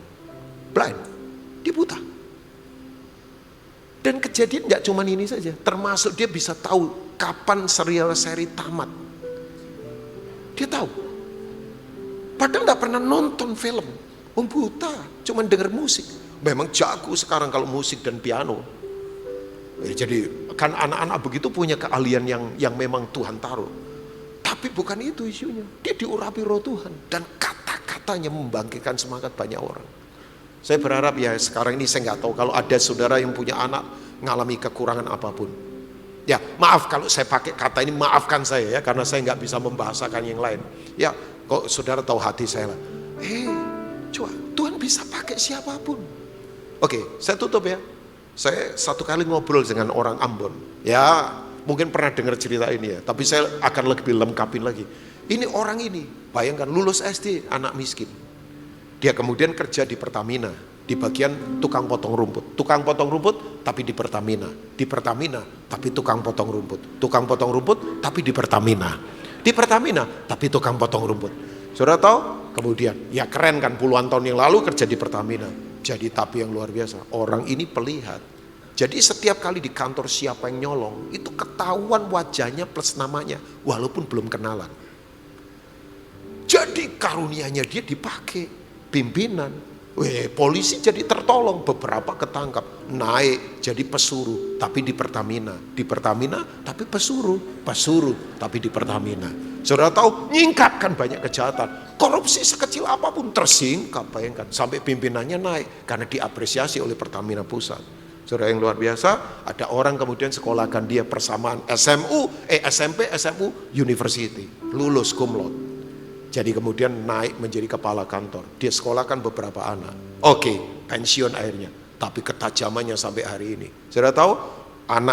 Blind. Dia buta. Dan kejadian gak cuma ini saja. Termasuk dia bisa tahu kapan serial seri tamat. Dia tahu. Padahal gak pernah nonton film. Buta. Cuma denger musik. Memang jago sekarang kalau musik dan piano. Jadi kan anak-anak begitu punya keahlian yang memang Tuhan taruh. Tapi bukan itu isunya. Dia diurapi roh Tuhan. Dan kata-katanya membangkitkan semangat banyak orang. Saya berharap ya sekarang ini saya nggak tahu kalau ada saudara yang punya anak ngalami kekurangan apapun. Ya maaf kalau saya pakai kata ini, maafkan saya ya karena saya nggak bisa membahasakan yang lain. Ya kok saudara tahu hati saya lah. Coba Tuhan bisa pakai siapapun. Oke, saya tutup ya. Saya satu kali ngobrol dengan orang Ambon. Ya mungkin pernah dengar cerita ini ya. Tapi saya akan lebih lengkapin lagi. Ini orang ini, bayangkan lulus SD, anak miskin. Dia kemudian kerja di Pertamina, di bagian tukang potong rumput. Tukang potong rumput tapi di Pertamina. Di Pertamina tapi tukang potong rumput. Tukang potong rumput tapi di Pertamina. Di Pertamina tapi tukang potong rumput. Saudara tahu? Kemudian ya keren kan, puluhan tahun yang lalu kerja di Pertamina. Jadi tapi yang luar biasa. Orang ini pelihat. Jadi setiap kali di kantor siapa yang nyolong, itu ketahuan wajahnya plus namanya walaupun belum kenalan. Jadi karunianya dia dipakai. Pimpinan, polisi jadi tertolong, beberapa ketangkap, naik jadi pesuruh, tapi di Pertamina, tapi pesuruh tapi di Pertamina. Saudara tahu, nyingkapkan banyak kejahatan, korupsi sekecil apapun tersingkap, bayangkan, sampai pimpinannya naik karena diapresiasi oleh Pertamina Pusat. Saudara yang luar biasa, ada orang kemudian sekolahkan dia persamaan SMP, SMU, University, lulus cum laude. Jadi kemudian naik menjadi kepala kantor. Dia sekolahkan beberapa anak. Oke, pensiun akhirnya. Tapi ketajamannya sampai hari ini. Saudara tahu,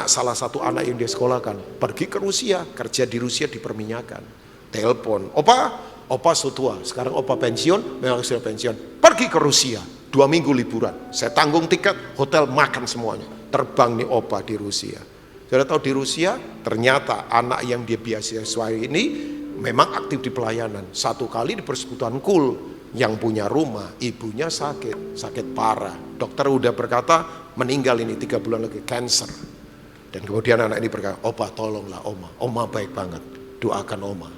salah satu anak yang dia sekolahkan pergi ke Rusia, kerja di Rusia di perminyakan. Telepon, opa sutua, sekarang opa pensiun, memang sudah pensiun. Pergi ke Rusia, 2 minggu liburan. Saya tanggung tiket, hotel, makan semuanya. Terbang nih opa di Rusia. Saudara tahu di Rusia, ternyata anak yang dia beasiswai ini memang aktif di pelayanan. Satu kali di persekutuan KUL yang punya rumah, ibunya sakit parah. Dokter udah berkata meninggal ini 3 bulan lagi, cancer. Dan kemudian anak ini berkata, opa tolonglah oma baik banget, doakan oma.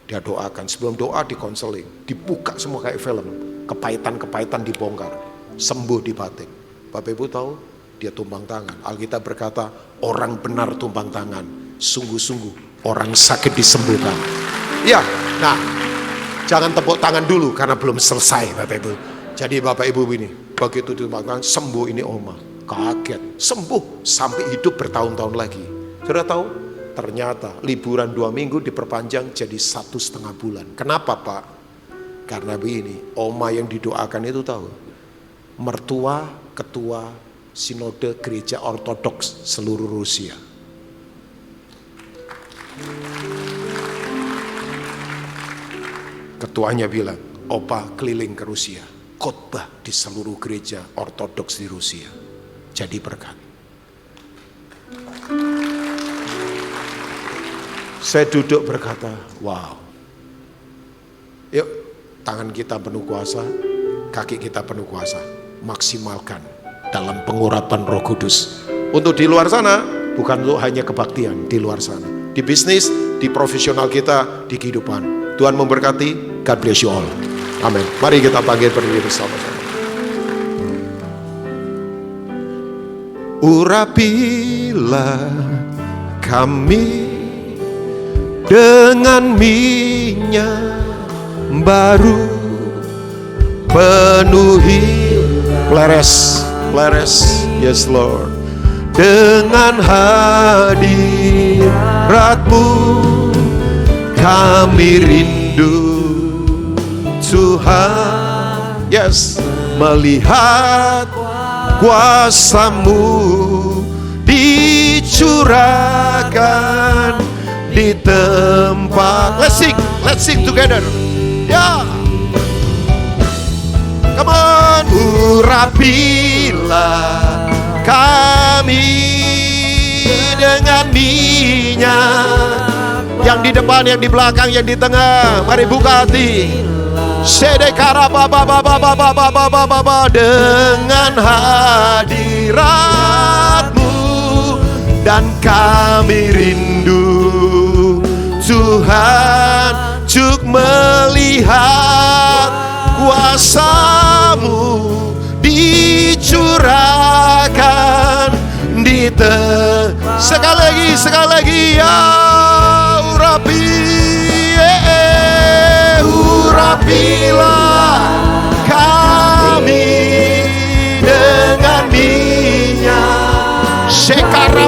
Dia doakan, sebelum doa dikonseling, dibuka semua kayak film, kepahitan dibongkar, sembuh di batin. Bapak Ibu tahu, dia tumpang tangan. Alkitab berkata, orang benar tumpang tangan, sungguh-sungguh orang sakit disembuhkan. Ya, nah jangan tepuk tangan dulu karena belum selesai Bapak Ibu. Jadi Bapak Ibu ini, begitu tumpang tangan, sembuh ini oma. Kaget, sembuh sampai hidup bertahun-tahun lagi. Sudah tahu? Ternyata liburan 2 minggu diperpanjang jadi 1,5 bulan. Kenapa Pak? Karena begini, oma yang didoakan itu tahu, mertua ketua sinode gereja ortodoks seluruh Rusia. Ketuanya bilang, opa keliling ke Rusia, khotbah di seluruh gereja ortodoks di Rusia. Jadi berkat. Saya duduk berkata, wow. Yuk, tangan kita penuh kuasa, kaki kita penuh kuasa. Maksimalkan dalam pengurapan Roh Kudus. Untuk di luar sana, bukan untuk hanya kebaktian, di luar sana. Di bisnis, di profesional kita, di kehidupan. Tuhan memberkati. God bless you all. Amin. Mari kita panggil berdiri bersama-sama. Urapilah kami dengan minyak baru, penuhi pleres, yes Lord, dengan hadirat-Mu kami rindu Tuhan, yes, melihat kuasa-Mu dicurahkan di tempat. Let's sing together. Ya. Come on, urapilah kami dengan minyak. Yang di depan, yang di belakang, yang di tengah, mari buka hati. Sedekara baba dengan hadiratmu, dan kami rindu Tuhan untuk melihat kuasa-Mu dicurahkan di sekali lagi ya urapilah kami dengan minyak. Sekara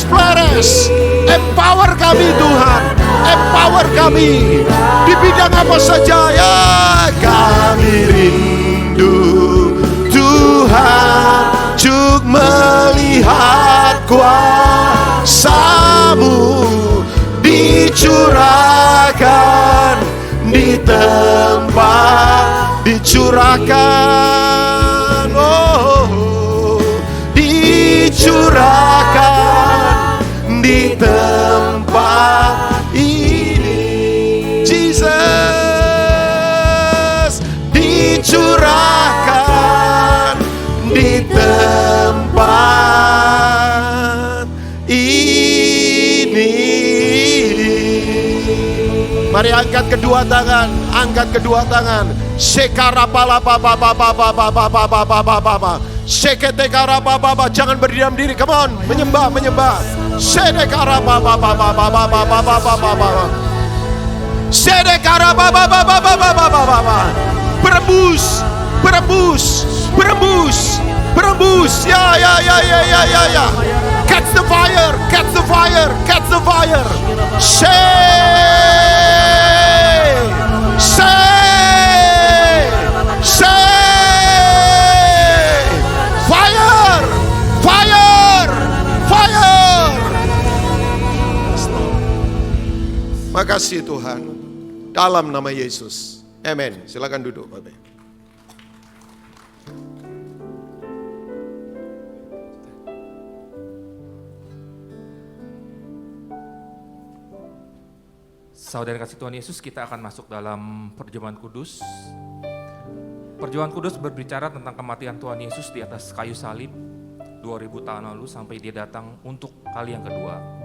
Plares. Empower kami Tuhan, empower kami di bidang apa saja ya. Kami rindu Tuhan untuk melihat kuasa-Mu dicurahkan di tempat, dicurahkan, dicurahkan di tempat ini. Jesus, dicurahkan di tempat ini. Mari angkat kedua tangan, jangan berdiam diri, come on, menyembah. Berebus, ya. Catch the fire. Fire. Makasih Tuhan, dalam nama Yesus, amin. Silakan duduk Bapak.
Saudara kasih Tuhan Yesus, kita akan masuk dalam perjamuan kudus. Perjamuan kudus berbicara tentang kematian Tuhan Yesus di atas kayu salib 2000 tahun lalu sampai dia datang untuk kali yang kedua.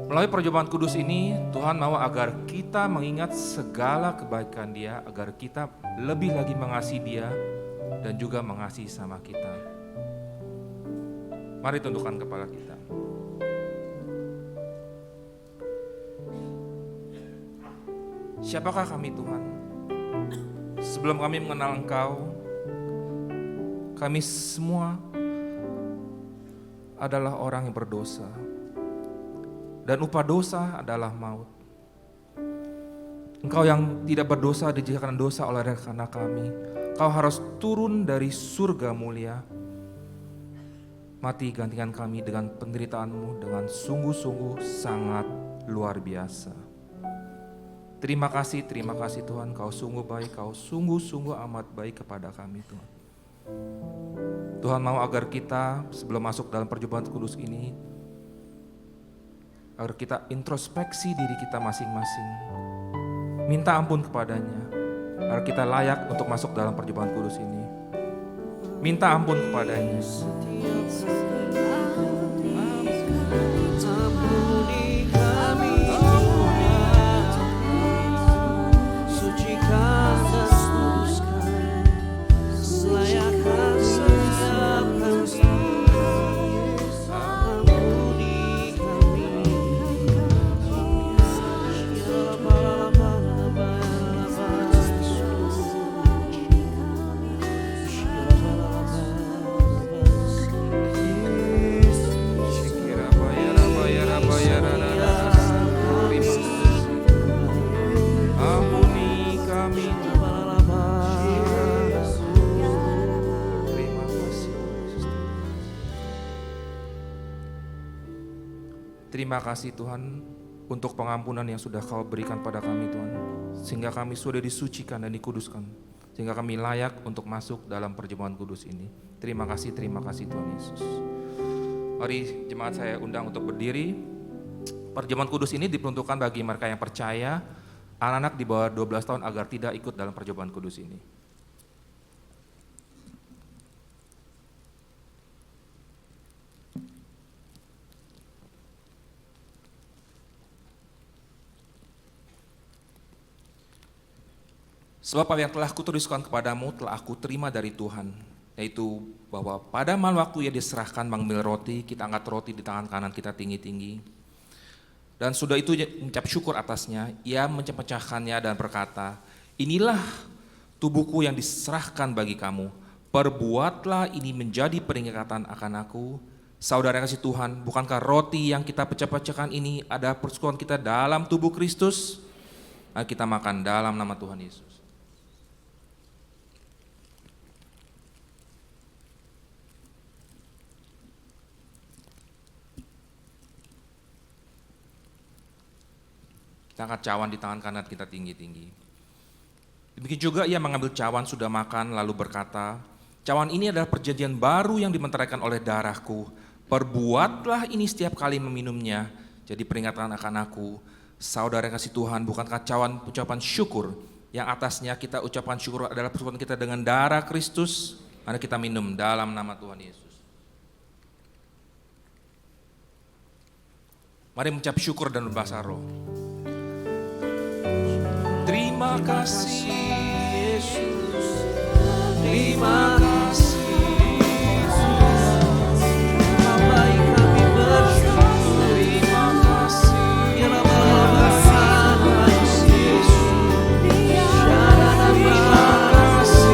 Melalui perjamuan kudus ini, Tuhan mau agar kita mengingat segala kebaikan Dia, agar kita lebih lagi mengasihi Dia dan juga mengasihi sama kita. Mari tundukkan kepala kita. Siapakah kami Tuhan? Sebelum kami mengenal Engkau, kami semua adalah orang yang berdosa. Dan upah dosa adalah maut. Engkau yang tidak berdosa dijadikan dosa oleh karena kami. Kau harus turun dari surga mulia, mati gantikan kami dengan penderitaan-Mu dengan sungguh-sungguh sangat luar biasa. Terima kasih Tuhan, Kau sungguh baik, Kau sungguh-sungguh amat baik kepada kami Tuhan. Tuhan mau agar kita sebelum masuk dalam perjamuan kudus ini, agar kita introspeksi diri kita masing-masing. Minta ampun kepadanya, agar kita layak untuk masuk dalam perjamuan kudus ini. Minta ampun kepadanya. Terima kasih Tuhan untuk pengampunan yang sudah Kau berikan pada kami Tuhan. Sehingga kami sudah disucikan dan dikuduskan. Sehingga kami layak untuk masuk dalam perjamuan kudus ini. Terima kasih Tuhan Yesus. Mari jemaat saya undang untuk berdiri. Perjamuan kudus ini diperuntukkan bagi mereka yang percaya, anak-anak di bawah 12 tahun agar tidak ikut dalam perjamuan kudus ini. Sebab apa yang telah kutuliskan kepadamu telah aku terima dari Tuhan, yaitu bahwa pada malam waktu ia diserahkan mengambil roti, kita angkat roti di tangan kanan kita tinggi-tinggi. Dan sudah itu mengucap syukur atasnya, ia mencapacahkannya dan berkata, inilah tubuhku yang diserahkan bagi kamu, perbuatlah ini menjadi peringatan akan aku. Saudara kasih Tuhan, bukankah roti yang kita pecah-pecahkan ini ada persekutuan kita dalam tubuh Kristus? Mari kita makan dalam nama Tuhan Yesus. Kita angkat cawan di tangan kanan kita tinggi-tinggi. Demikian juga ia mengambil cawan sudah makan lalu berkata, cawan ini adalah perjanjian baru yang dimenteraikan oleh darahku. Perbuatlah ini setiap kali meminumnya, jadi peringatan akan aku. Saudara kasih Tuhan, bukankah cawan ucapan syukur yang atasnya kita ucapan syukur adalah persekutuan kita dengan darah Kristus? Mari kita minum dalam nama Tuhan Yesus. Mari mengucap syukur dan berbahasa roh. Terima kasih Yesus, terima kasih Yesus, sampai kami bersyukur. Terima kasih, terima kasih Yesus, terima kasih,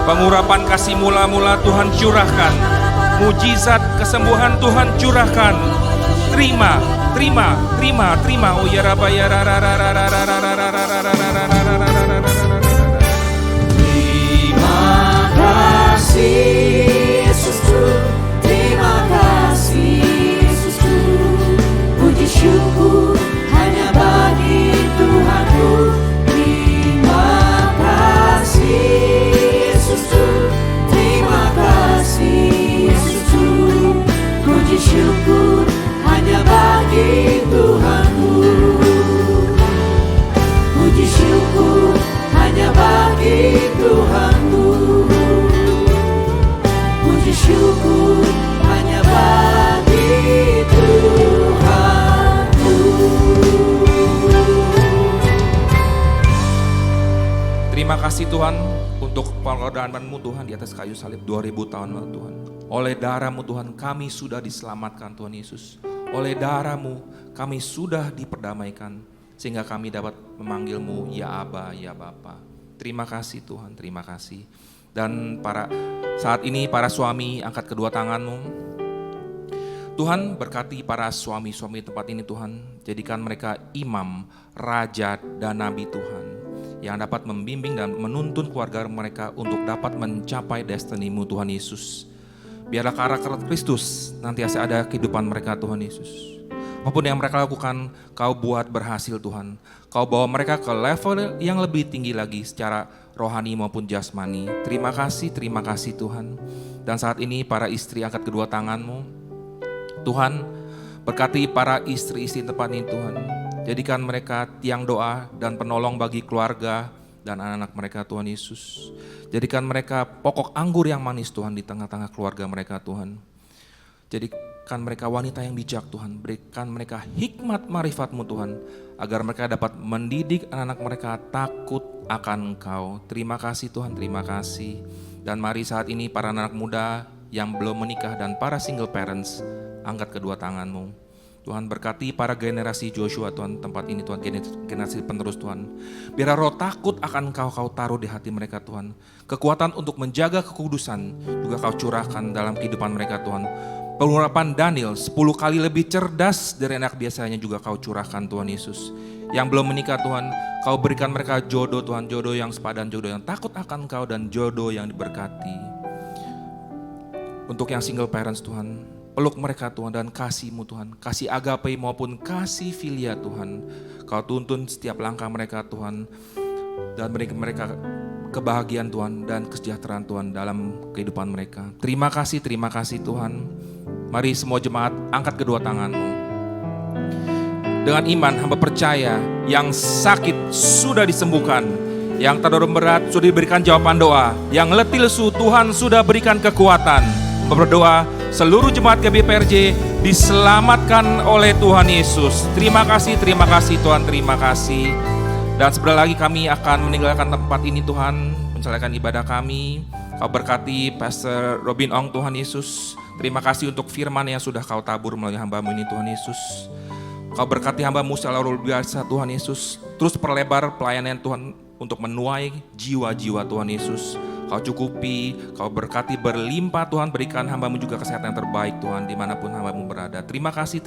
pengurapan kasih mula-mula Tuhan curahkan, mujizat kesembuhan Tuhan curahkan. Terima, terima, terima, terima. Oh ya Rabba ya
Terima kasih Yesusku, terima kasih Yesusku. Puji syukur hanya bagi Tuhanku. Terima kasih Yesusku, terima kasih Yesusku. Puji syukur hanya bagi Tuhanku. Puji syukur hanya bagi Tuhanku. Puji syukur hanya bagi Tuhanku.
Terima kasih Tuhan untuk pengorbanan-Mu Tuhan di atas kayu salib 2000 tahun lalu Tuhan. Oleh darah-Mu Tuhan kami sudah diselamatkan Tuhan Yesus. Oleh darah-Mu kami sudah diperdamaikan sehingga kami dapat memanggil-Mu ya Aba, ya Bapa. Terima kasih Tuhan, terima kasih. Dan saat ini para suami angkat kedua tangan-Mu. Tuhan berkati para suami-suami tempat ini Tuhan. Jadikan mereka imam, raja dan nabi Tuhan. Yang dapat membimbing dan menuntun keluarga mereka untuk dapat mencapai destiny-Mu Tuhan Yesus. Biarlah karakter Kristus nantiasa ada kehidupan mereka Tuhan Yesus. Apapun yang mereka lakukan, Kau buat berhasil Tuhan. Kau bawa mereka ke level yang lebih tinggi lagi secara rohani maupun jasmani. Terima kasih Tuhan. Dan saat ini para istri angkat kedua tangan-Mu. Tuhan berkati para istri-istri tempat ini Tuhan. Jadikan mereka tiang doa dan penolong bagi keluarga dan anak-anak mereka Tuhan Yesus. Jadikan mereka pokok anggur yang manis Tuhan di tengah-tengah keluarga mereka Tuhan. Jadikan mereka wanita yang bijak Tuhan. Berikan mereka hikmat marifat-Mu Tuhan. Agar mereka dapat mendidik anak-anak mereka takut akan Engkau. Terima kasih Tuhan, terima kasih. Dan mari saat ini para anak muda yang belum menikah dan para single parents, angkat kedua tangan-Mu. Tuhan berkati para generasi Joshua Tuhan, tempat ini Tuhan, generasi penerus Tuhan. Biar roh takut akan Kau taruh di hati mereka Tuhan. Kekuatan untuk menjaga kekudusan juga Kau curahkan dalam kehidupan mereka Tuhan. Pengurapan Daniel 10 kali lebih cerdas dari anak biasanya juga Kau curahkan Tuhan Yesus. Yang belum menikah Tuhan, Kau berikan mereka jodoh Tuhan, jodoh yang sepadan, jodoh yang takut akan Kau, dan jodoh yang diberkati. Untuk yang single parents Tuhan, peluk mereka Tuhan dan kasih-Mu Tuhan, kasih agape maupun kasih filia Tuhan. Kau tuntun setiap langkah mereka Tuhan, dan berikan mereka kebahagiaan Tuhan dan kesejahteraan Tuhan dalam kehidupan mereka. Terima kasih Tuhan. Mari semua jemaat angkat kedua tanganmu. Dengan iman hamba percaya yang sakit sudah disembuhkan, yang terdorong berat sudah diberikan jawaban doa, yang letih lesu Tuhan sudah berikan kekuatan. Berdoa seluruh jemaat GBPRJ diselamatkan oleh Tuhan Yesus. Terima kasih Tuhan, terima kasih. Dan sebentar lagi kami akan meninggalkan tempat ini Tuhan, menjalankan ibadah kami. Kau berkati Pastor Robin Ong Tuhan Yesus. Terima kasih untuk firman yang sudah Kau tabur melalui hamba-Mu ini Tuhan Yesus. Kau berkati hamba-Mu secara luar biasa Tuhan Yesus. Terus perlebar pelayanan Tuhan untuk menuai jiwa-jiwa Tuhan Yesus. Kau cukupi, Kau berkati berlimpah Tuhan, berikan hamba-Mu juga kesehatan yang terbaik Tuhan, dimanapun hamba-Mu berada. Terima kasih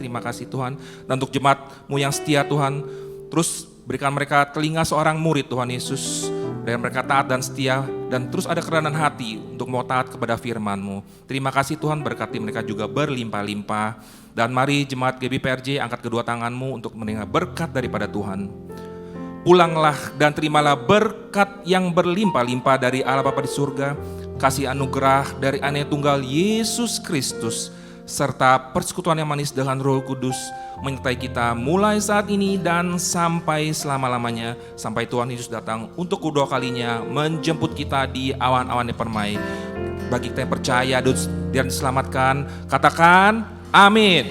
Tuhan. Dan untuk jemaat-Mu yang setia Tuhan, terus berikan mereka telinga seorang murid Tuhan Yesus, dan mereka taat dan setia, dan terus ada kerendahan hati untuk mau taat kepada firman-Mu. Terima kasih Tuhan, berkati mereka juga berlimpah-limpah. Dan mari jemaat GBPRJ angkat kedua tanganmu untuk menerima berkat daripada Tuhan. Pulanglah dan terimalah berkat yang berlimpah-limpah dari Allah Bapa di surga, kasih anugerah dari Anak Tunggal Yesus Kristus, serta persekutuan yang manis dengan Roh Kudus menyertai kita mulai saat ini dan sampai selama-lamanya, sampai Tuhan Yesus datang untuk kedua kalinya menjemput kita di awan-awan yang permai. Bagi kita yang percaya dan diselamatkan, katakan amin.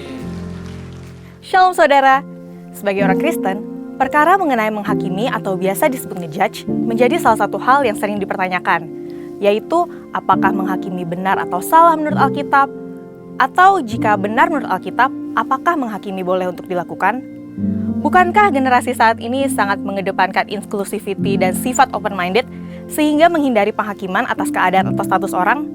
Shalom saudara, sebagai orang Kristen, perkara mengenai menghakimi atau biasa disebut ngejudge menjadi salah satu hal yang sering dipertanyakan, yaitu apakah menghakimi benar atau salah menurut Alkitab, atau jika benar menurut Alkitab, apakah menghakimi boleh untuk dilakukan? Bukankah generasi saat ini sangat mengedepankan inclusivity dan sifat open-minded sehingga menghindari penghakiman atas keadaan atau status orang?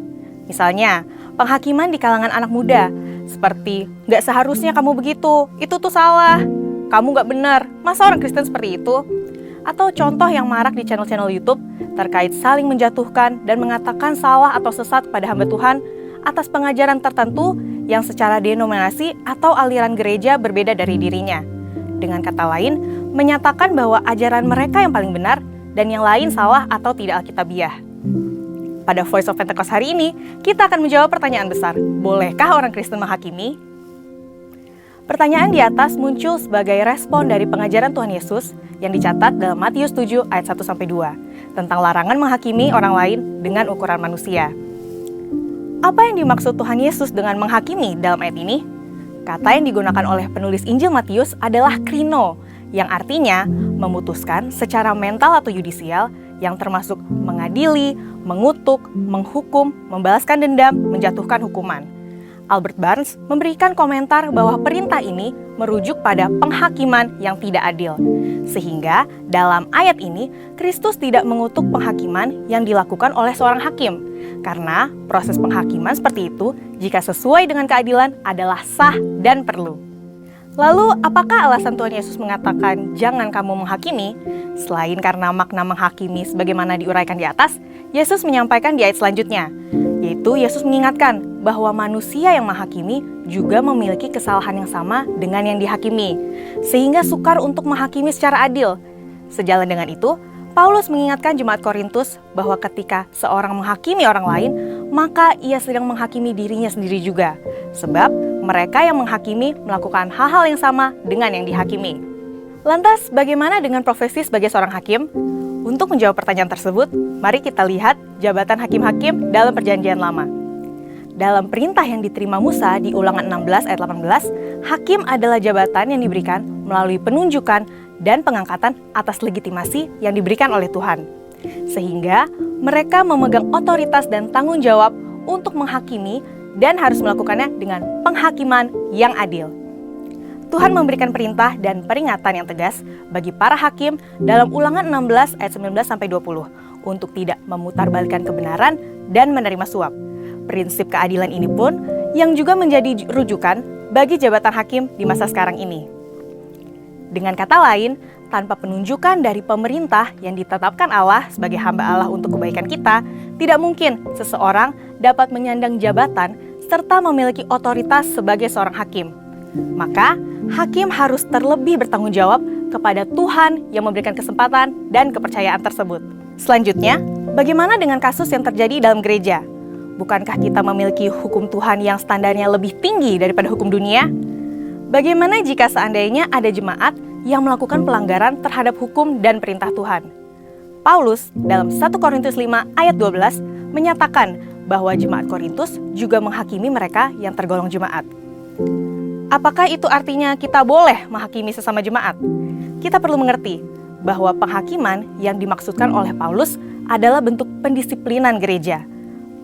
Misalnya, penghakiman di kalangan anak muda, seperti "Gak seharusnya kamu begitu, itu tuh salah, kamu gak benar, masa orang Kristen seperti itu?" Atau contoh yang marak di channel-channel YouTube terkait saling menjatuhkan dan mengatakan salah atau sesat pada hamba Tuhan atas pengajaran tertentu yang secara denominasi atau aliran gereja berbeda dari dirinya. Dengan kata lain, menyatakan bahwa ajaran mereka yang paling benar dan yang lain salah atau tidak alkitabiah. Pada Voice of Pentecost hari ini, kita akan menjawab pertanyaan besar, bolehkah orang Kristen menghakimi? Pertanyaan di atas muncul sebagai respon dari pengajaran Tuhan Yesus yang dicatat dalam Matius 7 ayat 1-2 tentang larangan menghakimi orang lain dengan ukuran manusia. Apa yang dimaksud Tuhan Yesus dengan menghakimi dalam ayat ini? Kata yang digunakan oleh penulis Injil Matius adalah krino, yang artinya memutuskan secara mental atau yudisial, yang termasuk mengadili, mengutuk, menghukum, membalaskan dendam, menjatuhkan hukuman. Albert Barnes memberikan komentar bahwa perintah ini merujuk pada penghakiman yang tidak adil. Sehingga dalam ayat ini, Kristus tidak mengutuk penghakiman yang dilakukan oleh seorang hakim. Karena proses penghakiman seperti itu, jika sesuai dengan keadilan, adalah sah dan perlu. Lalu, apakah alasan Tuhan Yesus mengatakan jangan kamu menghakimi? Selain karena makna menghakimi sebagaimana diuraikan di atas, Yesus menyampaikan di ayat selanjutnya, yaitu Yesus mengingatkan bahwa manusia yang menghakimi juga memiliki kesalahan yang sama dengan yang dihakimi, sehingga sukar untuk menghakimi secara adil. Sejalan dengan itu, Paulus mengingatkan jemaat Korintus bahwa ketika seorang menghakimi orang lain, maka ia sedang menghakimi dirinya sendiri juga. Sebab mereka yang menghakimi melakukan hal-hal yang sama dengan yang dihakimi. Lantas, bagaimana dengan profesi sebagai seorang hakim? Untuk menjawab pertanyaan tersebut, mari kita lihat jabatan hakim-hakim dalam Perjanjian Lama. Dalam perintah yang diterima Musa di Ulangan 16 ayat 18, hakim adalah jabatan yang diberikan melalui penunjukan dan pengangkatan atas legitimasi yang diberikan oleh Tuhan. Sehingga mereka memegang otoritas dan tanggung jawab untuk menghakimi dan harus melakukannya dengan penghakiman yang adil.
Tuhan memberikan perintah dan peringatan yang tegas bagi para hakim dalam Ulangan 16 ayat 19 sampai 20 untuk tidak memutarbalikkan kebenaran dan menerima suap. Prinsip keadilan ini pun yang juga menjadi rujukan bagi jabatan hakim di masa sekarang ini. Dengan kata lain, tanpa penunjukan dari pemerintah yang ditetapkan Allah sebagai hamba Allah untuk kebaikan kita, tidak mungkin seseorang dapat menyandang jabatan serta memiliki otoritas sebagai seorang hakim. Maka, hakim harus terlebih bertanggung jawab kepada Tuhan yang memberikan kesempatan dan kepercayaan tersebut. Selanjutnya, bagaimana dengan kasus yang terjadi dalam gereja? Bukankah kita memiliki hukum Tuhan yang standarnya lebih tinggi daripada hukum dunia? Bagaimana jika seandainya ada jemaat yang melakukan pelanggaran terhadap hukum dan perintah Tuhan? Paulus dalam 1 Korintus 5 ayat 12 menyatakan bahwa jemaat Korintus juga menghakimi mereka yang tergolong jemaat. Apakah itu artinya kita boleh menghakimi sesama jemaat? Kita perlu mengerti bahwa penghakiman yang dimaksudkan oleh Paulus adalah bentuk pendisiplinan gereja.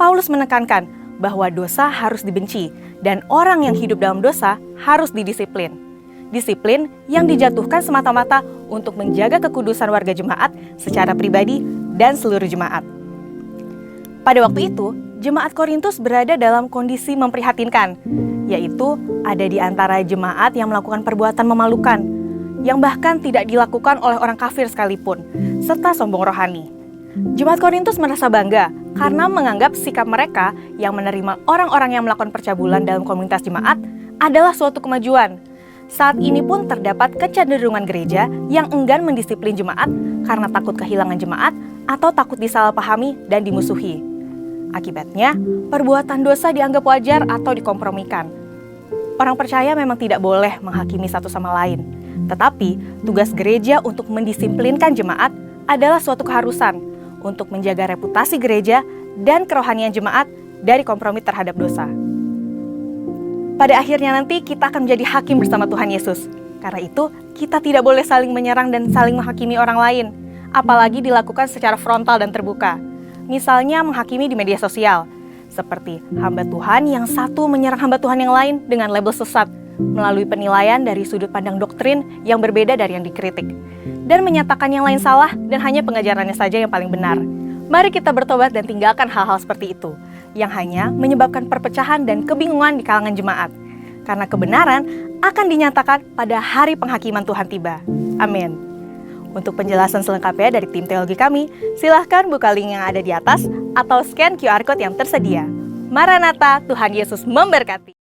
Paulus menekankan bahwa dosa harus dibenci dan orang yang hidup dalam dosa harus didisiplin. Disiplin yang dijatuhkan semata-mata untuk menjaga kekudusan warga jemaat secara pribadi dan seluruh jemaat. Pada waktu itu, jemaat Korintus berada dalam kondisi memprihatinkan, yaitu ada di antara jemaat yang melakukan perbuatan memalukan, yang bahkan tidak dilakukan oleh orang kafir sekalipun, serta sombong rohani. Jemaat Korintus merasa bangga karena menganggap sikap mereka yang menerima orang-orang yang melakukan percabulan dalam komunitas jemaat adalah suatu kemajuan. Saat ini pun terdapat kecenderungan gereja yang enggan mendisiplin jemaat karena takut kehilangan jemaat atau takut disalahpahami dan dimusuhi. Akibatnya, perbuatan dosa dianggap wajar atau dikompromikan. Orang percaya memang tidak boleh menghakimi satu sama lain, tetapi tugas gereja untuk mendisiplinkan jemaat adalah suatu keharusan untuk menjaga reputasi gereja dan kerohanian jemaat dari kompromi terhadap dosa. Pada akhirnya nanti kita akan menjadi hakim bersama Tuhan Yesus. Karena itu, kita tidak boleh saling menyerang dan saling menghakimi orang lain, apalagi dilakukan secara frontal dan terbuka. Misalnya menghakimi di media sosial, seperti hamba Tuhan yang satu menyerang hamba Tuhan yang lain dengan label sesat, melalui penilaian dari sudut pandang doktrin yang berbeda dari yang dikritik, dan menyatakan yang lain salah dan hanya pengajarannya saja yang paling benar. Mari kita bertobat dan tinggalkan hal-hal seperti itu, yang hanya menyebabkan perpecahan dan kebingungan di kalangan jemaat. Karena kebenaran akan dinyatakan pada hari penghakiman Tuhan tiba. Amin. Untuk penjelasan selengkapnya dari tim teologi kami, silahkan buka link yang ada di atas atau scan QR Code yang tersedia. Maranatha, Tuhan Yesus memberkati.